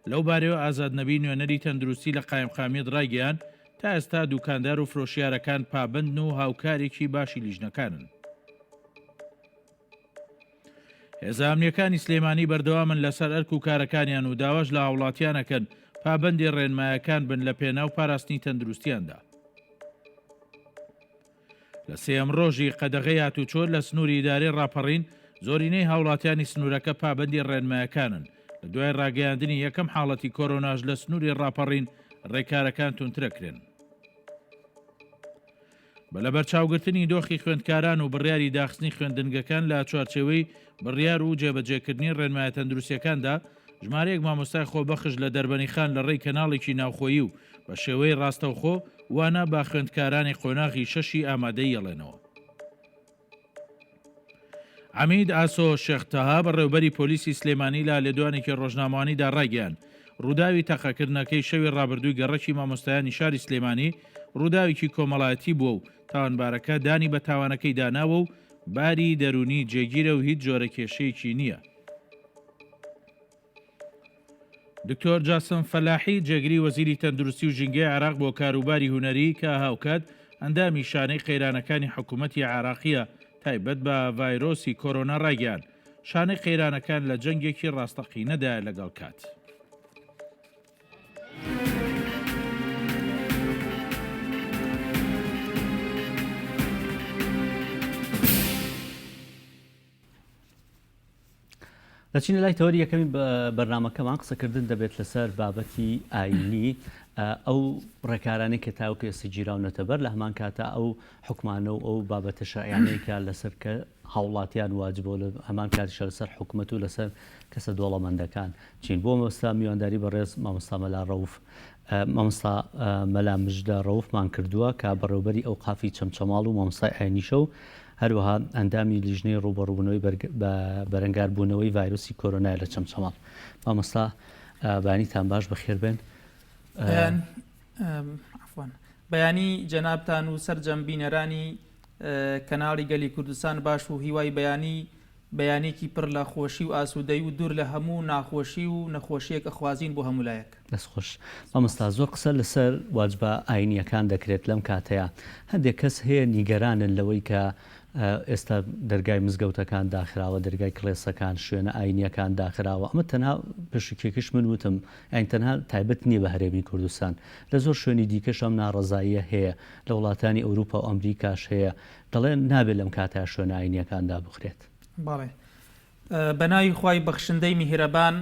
لەو بارەوە ئازادنەبی نوێنەری تەندروستی لە قایمقامیەت ڕایگەیان تا ئێستا دوکاندار و فرۆشیارەکان پابند و هاوکارێکی باشی لیژنەکانن. هێزانامنیەکانی سلێمانی بەردەوامن لەسەر ئەرک و کارەکانیان و داواش لە هاوڵاتیانەکەن پابندی ڕێنمایەکان بن لە پێناو پاراستنی تەندروستیاندا. لە سێم ڕۆژی قەدەغەی هاتوچۆر لە سنووری ئیدارەی ڕاپەڕین زۆرینەی هاوڵاتیانی سنوورەکە پابندی ڕێنمایەکانن. لە دوای ڕاگەیاندنی یەکەم حاڵەتی کۆرۆناژ لە سنووری ڕاپەڕین ڕێکارەکان تونترەکرێن. بە لە بەرچاوگرتنی دۆخی خوێندکاران و بڕیاری داخستنی خوێندنگەکان لە چوارچێوەی بڕیار و جێبەجێکردنی ڕێنمایە تەندروستیەکاندا ژمارەیەک مامۆستای خۆبەخش لە دەربەنیخان لە ڕێی کەناڵێکی ناوخۆیی و بە شێوەی ڕاستەوخۆ وانە با خوێندکارانی قۆناغی شەشی ئامادەی یەڵێنەوە. عەمید ئاسۆ شێختەها بەڕێوەبەری پۆلیسی سلێمانی لە لێدوانێکی ڕۆژنامەوانیدا ڕایگەیان ڕووداوی تەقەکردنەکەی شەوی ڕابردووی گەڕەکی مامۆستایانی شاری سلێمانی ڕووداوێکی کۆمەڵایەتی بووە و تاوانبارەکە دانی بە تاوانەکەی داناوە و باری دەرونی جێگیرە و هیچ جۆرە کێشەیەکی نییە. دکتۆر جاسم فەلاحی جێگری وەزیری تەندروستی و ژینگەی عێراق بۆ کاروباری هونەری کە هاوکات ئەندامی شانەی قەیرانەکانی حکوومەتی عێراقیە تایبەت بە ڤایرۆسی کۆرۆنا ڕایگەیان شانەی قەیرانەکان لە جەنگێکی ڕاستەقینەدایە لەگەڵ کات. دەچینە لای تەوەری یەکەمی بەرنامەکەمان قسەکردن دەبێت لەسەر بابەتی ئاینی ئەو ڕێکارانەی کە تاوکە ئێستا گیراونەتە بەر لە هەمان کاتە ئەو حکومانە و ئەو بابەتە شەرعیانەیەکە لەسەر کە هاوڵاتیان واجبۆ لە هەمان کاتیشە لەسەر حکومەت و لەسەر کەسە دۆڵەمەندەکان چین بۆ مەستا میوانداری بەڕێز مامۆستا مەلا ڕەوف مامۆستا مەلا مژدە ڕەوفمان کردووە کە بەڕێوەبەری ئەو قافی چەمچەماڵ و مامۆستای ئاینیشە و هەروەها ئەندامی لیژنەی ڕوبەڕووبوونەوەی بەرەنگاربوونەوەی ڤایرۆسی کۆرۆنای لە چەمچەماڵ. مامۆستا بەیانیتان باش بەخێر بێن. بەیانی جەنابتان و سەرجەم بینەرانی کەناڵی گەلی کوردستان باش و هیوای بەیانێکی پڕ لە خۆشی و ئاسوودەی و دوور لە هەموو ناخۆشی و نەخۆشیەک ئەخوازین بۆ هەموو لایەک. دەستخۆش. مامۆستا زۆر قسە لەسەر واجبە ئاینیەکان دەکرێت لەم کاتەیە. هەندێک کەس هەیە نیگەرانن لەوەی کە ئێستا دەرگای مزگەوتەکان داخراوە، دەرگای کڵێسەکان، شوێنە ئاینیەکان داخراوە. ئەمە تەنها پێشکێکش من وتم ئەین تەنها تایبەت نییە بە هەرێمی کوردستان، لە زۆر شوێنی دیکەش ئەم ناڕەزاییە هەیە، لە وڵاتانی ئەوروپا و ئەمریکاش هەیە، دەڵێن نابێت لەم کاتە شوێنە ئاینیەکاندا بخرێت. باڵێ بەناوی خوای بەخشندەی میهرەبان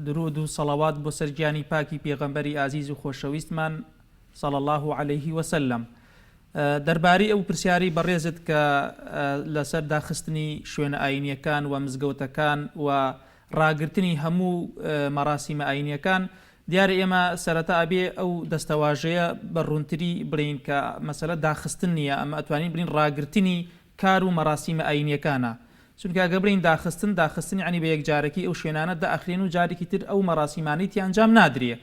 درود و سەڵاوات بۆ سەرگیانی پاکی پێغەمبەری ئازیز و خۆشەویستمان صلی الله عليه وسلم. دەربارەی ئەو پرسیاری بەڕێزت کە لەسەر داخستنی شوێنە ئاینیەکان و مزگەوتەکان و ڕاگررتنی هەموو مەراسیمە ئاینیەکان دیارە ئێمە سەرەتا ئەبێ ئەو دەستەواژەیە بەڕوونتری بڵین کە مەسەلە داخستن نییە، ئەمە ئەتوانین بڵین ڕاگررتنی کار و مەراسیمە ئاینیەکانە، چونکە گەبرین داخستنی عنی بە یەکجارێکی ئەو شوێنانە داخرێن و جارێکی تر ئەو مەراسیمانەی ئەنجام نادرێ.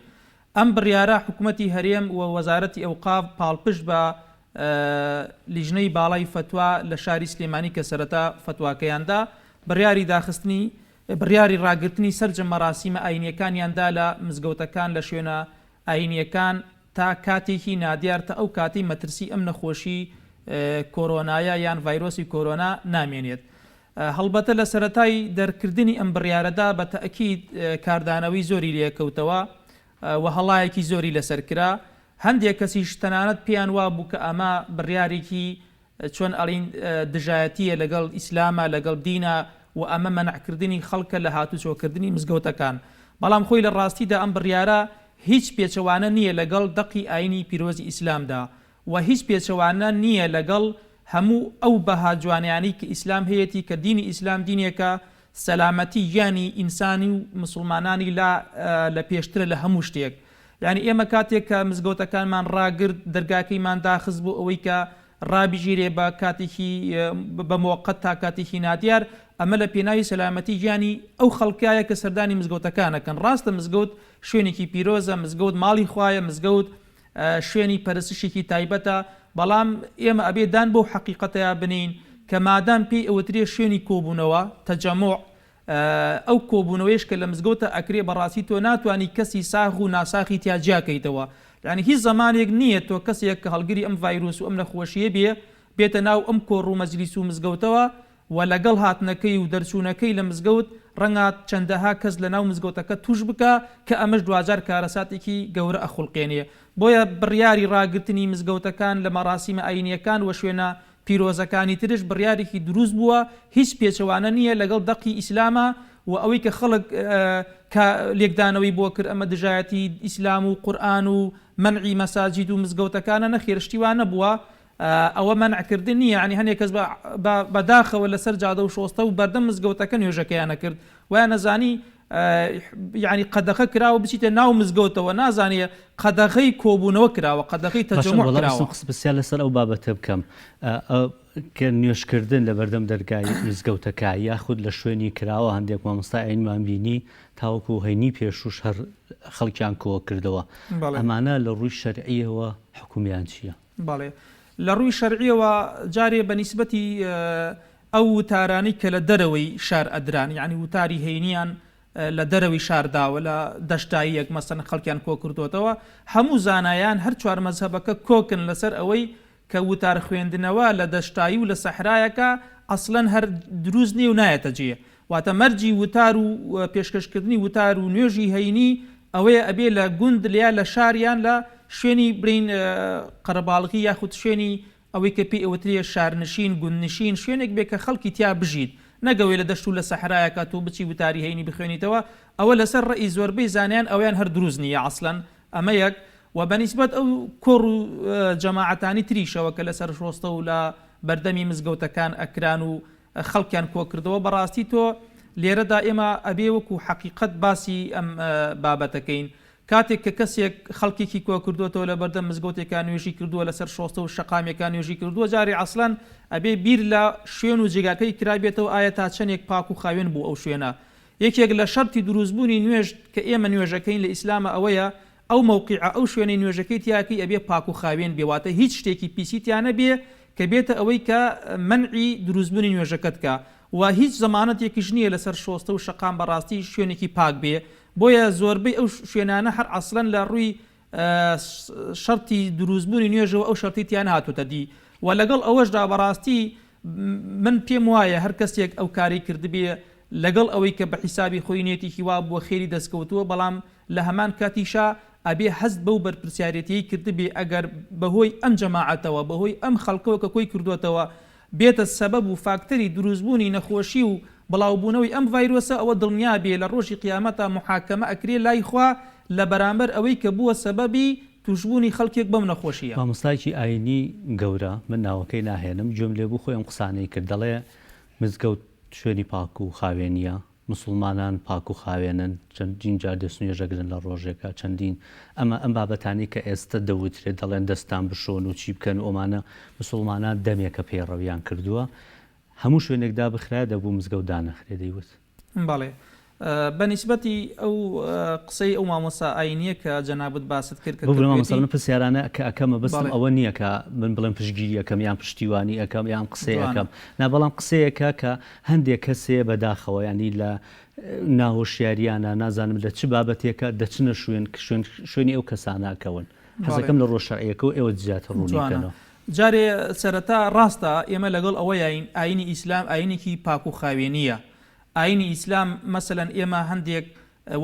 ئەم بڕیارە حکوومەتی هەرێم و وەزارەتی ئەوقاف پاڵپشت بە لیژنەی باڵای فتوا لە شاری سلێمانی کە سەرەتا فتواکەیاندا بڕیاری ڕاگررتنی سەرجەم مەراسیمە ئاینیەکانیاندا لە مزگەوتەکان لە شوێنە ئاینیەکان تا کاتێکی نادیار تا ئەو کاتی مەترسی ئەم نەخۆشی کۆرۆنایە یان ڤایرۆسی کۆرۆنا نامێنێت. هەڵبەتە لە سەرەتای دەرکردنی ئەم بڕیارەدا بە تەئکید کاردانەوەی زۆری لێکەوتەوە و هەڵایەکی زۆری لەسەر کرا. هەندێک کەسیش تەنانەت پێیان وا بوو کە ئەمە بڕیارێکی چۆن ئەڵین دژایەتیە لەگەڵ ئیسلامە لەگەڵ دینە و ئەمە مەنعکردنی خەڵکە لە هاتوچۆکردنی مزگەوتەکان. بەڵام خۆی لە ڕاستیدا ئەم بڕیارە هیچ پێچەوانە نییە لەگەڵ دەقی ئاینی پیرۆزی ئیسلامدا و هیچ پێچەوانە نییە لەگەڵ هەموو ئەو بەها جوانیانی کە ئیسلام هەیەی کە دینی ئیسلام دینێکە سەلامەتی ژیانی ئینسانی و مسلمانانی لە پێشترە لە هەموو شتێک. یعنی ئێمە کاتێک کە مزگەوتەکانمان ڕاگرت دەرگاکەیمان داخست بۆ ئەوەی کە ڕابژیرێ بە کاتێکی بە موقت تا کاتێکی نادیار، ئەمە لە پێناوی سەلامەتی ژیانی ئەو خەڵکایە کە سەردانی مزگەوتەکانەکەن. ڕاستە مزگەوت شوێنێکی پیرۆزە، مزگەوت ماڵی خوایە، مزگەوت شوێنی پەرستشێکی تایبەتە، بەڵام ئێمە ئەبێدان بۆ حەقیقەتەیە بنین کە مادام پێی ئەوترێ شوێنی کۆبوونەوە تەجەموع، ئەو کۆبوونەوەیش کە لە مزگەوتە ئەکرێ بەڕاستی تۆ ناتوانانی کەسی ساغ و ناساخی تیاجیاکەیتەوە. یعنی هیچ زمانێک نییە تۆ کەسێک کە هەڵگری ئەم ڤایرۆس و ئەم نەخۆشیە بێتە ناو ئەم کۆڕ و مەجلیس و مزگەوتەوە و لەگەڵ هاتنەکەی و دەرچوونەکەی لە مزگەوت ڕەنگە چەندەها کەس لە ناو مزگەوتەکە توش بکە کە ئەمەش دوجار کارەساتێکی گەورە ئەخڵقێنێ. بۆیە بڕیاری ڕاگررتنی مزگەوتەکان لە مەراسیمە ئاینیەکان و شوێنە پیرۆزەکانی ترش بڕیارێکی دروست بووە، هیچ پێچەوانە نییە لەگەڵ دەقی ئیسلامە و ئەوەی کە خەڵک لێکدانەوەی بۆ کرد ئەمە دژایەتی ئیسلام و قورئان و منعی مەساجید و مزگەوتەکانە نەخێرشتیوانە بووە. ئەوە منعکردن نییە، ینی هەندێک کەس بەداخەوە لەسەر جادە و شۆستە و بەردەم مزگەوتەکە نوێژەکەیانە کرد وایە نەزانی یعنی قەدەخە کراوە بچیتە ناو مزگەوتەوە نازانێ قەدەخەی کۆبوونەوە کراوە، قەدەخەی تەجەموع کراوە. پرسیار لەسەر ئەو بابەتە بکەم کە نوێژکردن لە بەردەم دەرگای مزگەوتەکە یاخود لە شوێنی کراوە هەندێک مامۆستا ئاینمان بینی تاوەکو هەینی پێشوش هەر خەڵکیان کۆ کردەوە. ئەمانە لە ڕووی شەرعیەوە حکومیان چییە؟ بەڵێ لە ڕووی شەرعیەوە جارێ بە نیسبەتی ئەو وتارانی کە لە دەرەوەی شار ئەدران، یعنی وتاری هەینیان لە دەرەوی شارداوە لە دەشتاییەک مەسەن خەڵکیان کۆ کردوتەوە، هەموو زانایان هەر چوار مەزهەبەکە کۆکن لەسەر ئەوەی کە وتار خوێندنەوە لە دەشتایی و لە سەحرایەکە ئەسڵەن هەر دروست نیە و نایەتە جێ. واتە مەرجی وتار و پێشکەشکردنی وتار و نوێژی هەینی ئەوەیە ئەبێ لە گوند لیا لە شاریان لە شوێنی برین قەرەباڵغی یاخود شوێنی ئەوەی کە پێی ئەوترێ شارنشین گوندنشین شوێنێک بێ کە خەڵکی تیا بژیت نەگەوێت لە دەشت و لە سەحرایەکە تۆ بچی وتاری هەینی بخوێنیتەوە ئەوە لەسەر ڕێی زۆربەی زانیان ئەویان هەر دروست نییە عەسڵەن ئەمە یەک و بەنیسبەت ئەو کۆڕ و جەماعەتانی تریشەوە کە لەسەر شۆستە و لە بەردەمی مزگەوتەکان ئەکران و خەڵکیان کۆ کردەوە بەڕاستی تۆ لێرەدا ئێمە ئەبێ وەکو حەقیقەت باسی ئەم بابەتەکەین کاتێک کە کەسێک خەڵکێکی کۆ کردوێتەوە لە بەردەم مزگەوتێکان نوێژی کردووە لەسەر شۆستە و شەقامەکان نوێژی کردووە جاری عەسڵەن ئەبێ بیر لە شوێن و جێگاکەی کرابێتەوە ئایا تا چەندێک پاک و خاوێن بوو ئەو شوێنە یەکێک لە شەرتی دروستبوونی نوێژ کە ئێمە نوێژەکەین لە ئیسلامە ئەوەیە ئەو مووقیعە ئەو شوێنەی نوێژەکەی تیاکەی ئەبێ پاک و خاوێن بێواتە هیچ شتێکی پیسیتیانە بێ کە بێتە ئەوەی کە منعی دروستبوونی نوێژەکەت کە و هیچ زەمانەتێکیش نییە لەسەر شۆستە و شەقام بەڕاستی شوێنێکی پاک بێ بۆیە زۆربەی ئەو شوێنانە هەر عەسڵەن لە ڕووی شەرتی دروستبوونی نوێژەوە ئەو شەرتیتیان هاتوتە دی و لەگەڵ ئەوەشدا بەڕاستی من پێم وایە هەر کەسێک ئەو کاری کردبێ لەگەڵ ئەوەی کە بە حیسابی خۆی نێتێکی وا بووە خێری دەستکەوتووە بەڵام لە هەمان کاتیشا ئەبێ هەست بەو بەرپرسیارەتیی کردبێ ئەگەر بەهۆی ئەم جەماعەتەوە بەهۆی ئەم خەڵکەوە کە کۆی کردوێتەوە بێتە سەبەب و فاکتەری دروستبوونی نەخۆشی و بڵاوبوونەوەی ئەم ڤایرۆسە ئەوە دڵنیا بێ لە ڕۆژی قیامەتە محاکەمە ئەکرێ لای خوا لە بەرامبەر ئەوەی کە بووە سەبەبی توشبوونی خەڵکێک بەم نەخۆشیە. مامۆستایکی ئاینی گەورە من ناوەکەی ناهێنم گوێم لێ بوو خۆی ئەم قسانەی کرد دەڵێ مزگەوت شوێنی پاک و خاوێنیە مسلمانان پاک و خاوێنن چەندین جار دەست نوێژەگرن لە ڕۆژێکە چەندین ئەم بابەتانی کە ئێستا دەوترێت دەڵێن دەستان بشۆن و چی بکەن و ئەمانە مسلمانان دەمێکە پێڕەویان کردووە هەموو شوێنێکدا بخرا دەبوو مزگەوت دانەخرێ دەیوت. بەڵێ بەنسبەتی ئەو قسەی ئەو مامۆستا ئاینیە کە جەنابەت باست کرد مەسەڵەن پرسیارانە کە ئەەکەمە بەستم ئەوە نییە کە من بڵێم پشگیری یەکەم یان پشتیوانی ئەەکەم یان قسەی ئەەکەم نا بەڵام قسەیەکە کە هەندێک کەسێ بەداخەوە ینی لە ناهۆشیاریانە نازانم لە چ بابەتێکە دەچنە شوێنی ئەو کەساناکەون حەزەکەم لە ڕۆژشەرعیەکە و ئێوە زیاتر ڕوونیکەنەوە. جارێ سەرەتا ڕاستە ئێمە لەگەڵ ئەوەی ئاینی ئیسلام ئاینێکی پاک و خاوێنیە ئاینی ئیسلام مەسەلەن ئێمە هەندێک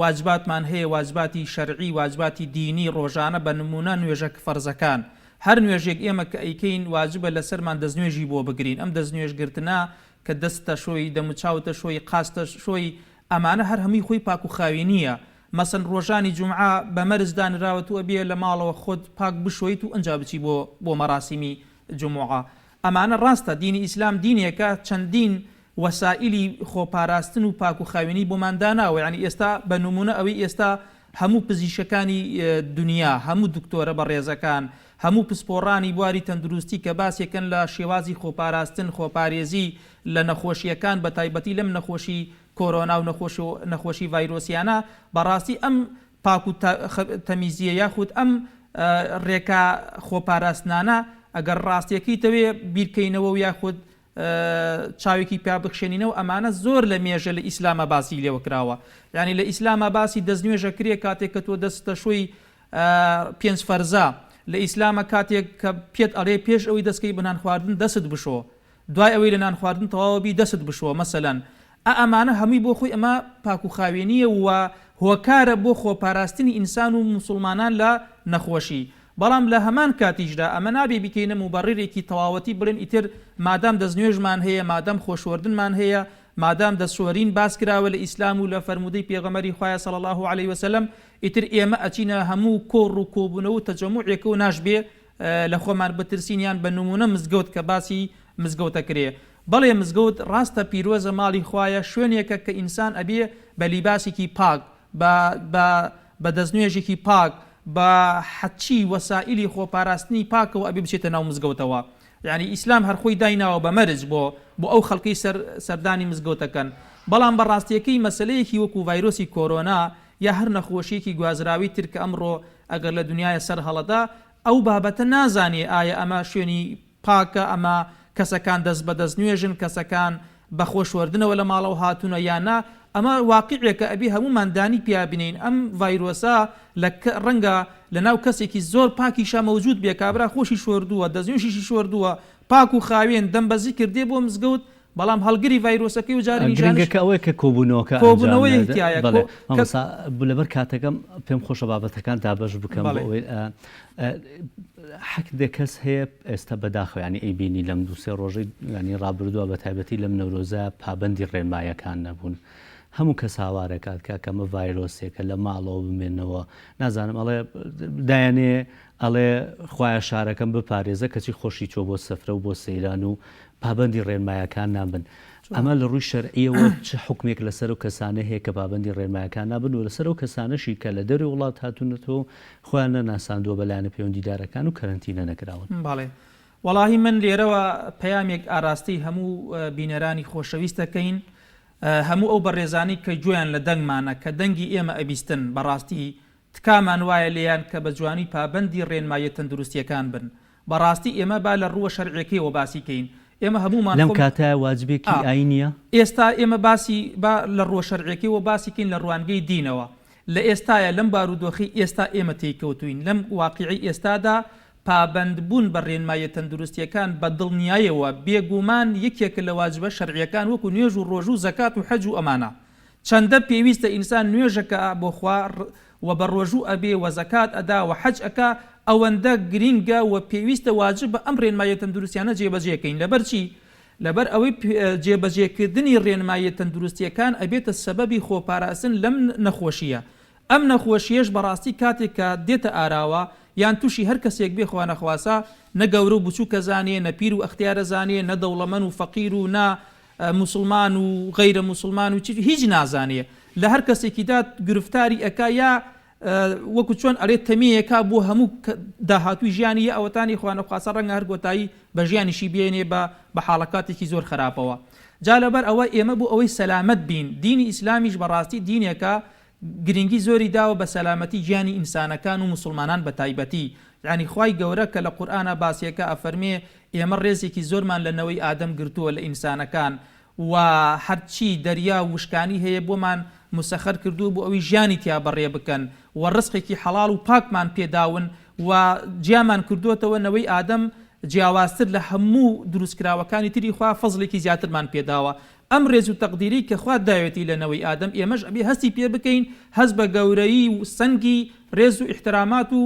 واجباتمان هەیە واجباتی شەرعی واجباتی دینی ڕۆژانە بە نمونە نوێژە فەرزەکان هەر نوێژێک ئێمە کە ئەیکەین واجبە لەسەرمان دەستنوێژی بۆ بگرین ئەم دەستنوێژگرتنا کە دەستە شۆی دەموچاوتە شۆی قاستە شۆی ئەمانە هەر هەمووی خۆی پاک و خاوێنیە مەسەن ڕۆژانی جومعە بە مەرز دانراوەتوە بێ لە ماڵەوە خۆت پاک بشۆیت و ئەنجا بچی بۆ مەراسیمی جومعە ئەمانە ڕاستە دینی ئیسلام دینێکە چەندین وەسائلی خۆپاراستن و پاک و خاوێنی بۆمانداناوە ینی ئێستا بە نمونە ئەوەی ئێستا هەموو پزیشەکانی دنیا هەموو دکتۆرە بە ڕێزەکان هەموو پسپۆڕانی بواری تەندروستی کە باسێکن لە شێوازی خۆپاراستن خۆپارێزی لە نەخۆشیەکان بە تایبەتی لەم نەخۆشی کۆرۆنا و نەخۆشی ڤایرۆسیانە بەڕاستی ئەم پاک و تەمیزیە یاخود ئەم ڕێکا خۆپاراستنانە ئەگەر ڕاستیەکەی تەوێ بیرکەینەوە و یاخود چاوێکی پیا بخشێنینەوە ئەمانە زۆر لە مێژە لە ئیسلامە باسی لێوە کراوە یعنی لە ئیسلامە باسی دەستنوێژە کرێ کاتێک کە تۆ دەستە شوی پێنج فەرزە لە ئیسلامە کاتێک کە پێت ئەڵێ پێش ئەوەی دەستکەی بنان خواردن دەست بشۆ دوای ئەوەی لە نان خواردن تەواوی دەست بشۆ مەسەلەن ئەمانە هەمووی بۆ خۆی ئەمە پاک و خاوێنیە و هۆکارە بۆ خۆپاراستنی ئینسان و مسلمانان لە نەخۆشی بەڵام لە هەمان کاتیشدا ئەمە نابێ بکەینە مبەڕێرێکی تەواوەتی بڵێن ئیتر مادام دەستنوێژمان هەیە مادام خۆشوەردنمان هەیە مادام دەستشۆرین باس کراوە لە ئیسلام و لە فەرمودەی پێغەمبەری خوایە صلی الله علیه وسلم ئیتر ئێمە ئەچینە هەموو کۆڕ و کۆبوونەوە و تەجەموعێکە و ناشبێ لە خۆمان بترسینیان بە نمونە مزگەوت کە باسی مزگەوتە کرێ بەڵێ مزگەوت ڕاستە پیرۆزە ماڵی خوایە شوێنێکە کە ئینسان ئەبێ بە لیباسێکی پاک بە دەستنوێژێکی پاک بە حەچی وەسائلی خۆپاراستنی پاکەوە ئەبێ بچێتە ناو مزگەوتەوە یعنی ئیسلام هەرخۆی دایناوە بە مەرج بۆ ئەو خەڵکی سەردانی مزگەوتەکەن بەڵام بەڕاستیەکەی مەسلەیەکی وەکو ڤایرۆسی کۆرۆنا یا هەر نەخۆشیەکی گوازراوی ترکە ئەمڕۆ ئەگەر لە دنیای سەر هەڵەدا ئەو بابەتە نازانێ ئایا ئەمە شوێنی پاکە ئەمە کەسەکان دەست بە دەست نوێژن کەسەکان بە خۆشوەردنەوە لە ماڵەوە هاتوونە یاننا ئەمە واقعێکە ئەبێ هەموو مادانی پیا بنین ئەم ڤایرۆسە ڕەنگە لە ناو کەسێکی زۆر پاکیشە مەوجود بێ کابرا خۆشی شوردووە دەستنوێژیشی شوردووە پاک و خاوێن دەمبەزی کردێ بۆ مزگەوت بەڵام هەڵگری ڤایرۆسەکەی و جاری گرنگەکە ئەوەیە کە کۆبوونەوەکە کۆبوونەوەی احتیاجە لەبەر کاتەکەم پێم خۆشە بابەتەکان دابەش بکەم حەک دەکەس هەیە ئێستا بەداخەوە ینی ئەیبینی لەم دووسێ ڕۆژەی ینی ڕابردووە بە تایبەتی لەم نەورۆزە پابەندی ڕێنمایەکان نەبوون هەموو کەس هاوارەکات کەمە ڤایرۆسێکە لە ماڵەوە بمێنەوە نازانم ئەڵێ دایانێ ئەڵێ خوایە شارەکەم بپارێزە کەچی خۆشی چۆ بۆ سەفرە و بۆ سەیران و پابەندی ڕێنمایەکان نابن ئەمە لە ڕووی شەرعیەوە چ حکمێک لەسەر و کەسانە هەیە کە پابەندی ڕێنمایەکان نابن و لەسەر و کەسانەشی کە لە دەروی وڵات هاتوونەتەوە خۆیان نەناساندووە بەلایەنە پەیوەندیدارەکان و کەرەنتینە نەکراون. باڵێ وەڵاهی من لێرەوە پەیامێک ئاراستی هەموو بینەرانی خۆشەویستەکەین هەموو ئەو بەڕێزانی کە گوێیان لە دەنگمانە کە دەنگی ئێمە ئەبیستن بەڕاستی تکامان وایە لێیان کە بە جوانی پابەندی ڕێنمایە تەندروستیەکان بن بەڕاستی ئێمە با لە ڕووە شەرعیەکەیەوە باسی کەین ئێمە هەمومان لەم کاتە واجبێکی ئاینیە ئێستا ئێمە باسی لە ڕووە شەرعیەکەیەوە باسی کەین لە ڕوانگەی دینەوە لە ئێستایە لەم بارودۆخی ئێستا ئێمە تێکەوتوین لەم واقعی ئێستادا پابەندبوون بە ڕێنمایە تەندروستیەکان بە دڵنیایەوە بێگومان یەکێکە لە واجبە شەرعیەکان وەکو نوێژ و ڕۆژ و زەکات و حەج و ئەمانە چەندە پێویستە ئینسان نوێژەکە بۆ خوا و بە ڕۆژوو ئەبێ و زەکات ئەدا و حەج ئەکا ئەوەندە گرینگە و پێویستە واجب بە ئەم ڕێنمایە تەندروستیانە جێبەجێکەین لەبەرچی لەبەر ئەوەی جێبەجێکردنی ڕێنمایە تەندروستیەکان ئەبێتە سەبەبی خۆپاراستن لەم نەخۆشیە ئەم نەخۆشیەش بەڕاستی کاتێک کە دێتە ئاراوە یان تووشی هەر کەسێک بێ خوا نەخواسا نە گەورە و بچووکە زانێ نە پیر و ئەختیارە زانێ نە دەوڵەمەند و فەقیر و نا موسڵمان و غەیرە موسڵمان و هیچ نازانێ لە هەر کەسێکیدا گرفتاری ئەکا یا وەکو چۆن ئەرێت تەمەیەکا بۆ هەموو داهاتوی ژیانی ئەوەتانی خوا نەخواسە ڕەنگە هەر گۆتایی بە ژیانیشی بێنێ بە حاڵەکاتێکی زۆر خراپەوە جا لەبەر ئەوە ئێمە بۆ ئەوەی سەلامەت بین دینی ئیسلامیش بەڕاستی دینێکە گرنگی زۆری داوە بە سەلامەتی گیانی ئینسانەکان و مسلمانان بە تایبەتی یعنی خوای گەورە کە لە قورئانە باسیەکە ئەفەرمێ ئێمە ڕێزێکی زۆرمان لەنەوەی ئادەم گرتووە لە ئینسانەکان و هەرچی دەریا وشکانی هەیە بۆمان مسەخەر کردووە بۆ ئەوەی ژیانی تیا بەڕێ بکەن و ڕزقێکی حەڵاڵ و پاکمان پێداون و جیامان کردووەتەوە نەوەی ئادەم جیاوازتر لە هەموو دروستکراوەکانی تری خوا فەزڵێکی زیاترمان پێداوە ئەم ڕێز و تەقدیری کە خوا داوێتی لەنەوەی ئادەم ئێمەش ئەبێ هەستی پێ بکەین هەست بە گەورەی و سەنگی ڕێز و احترامات و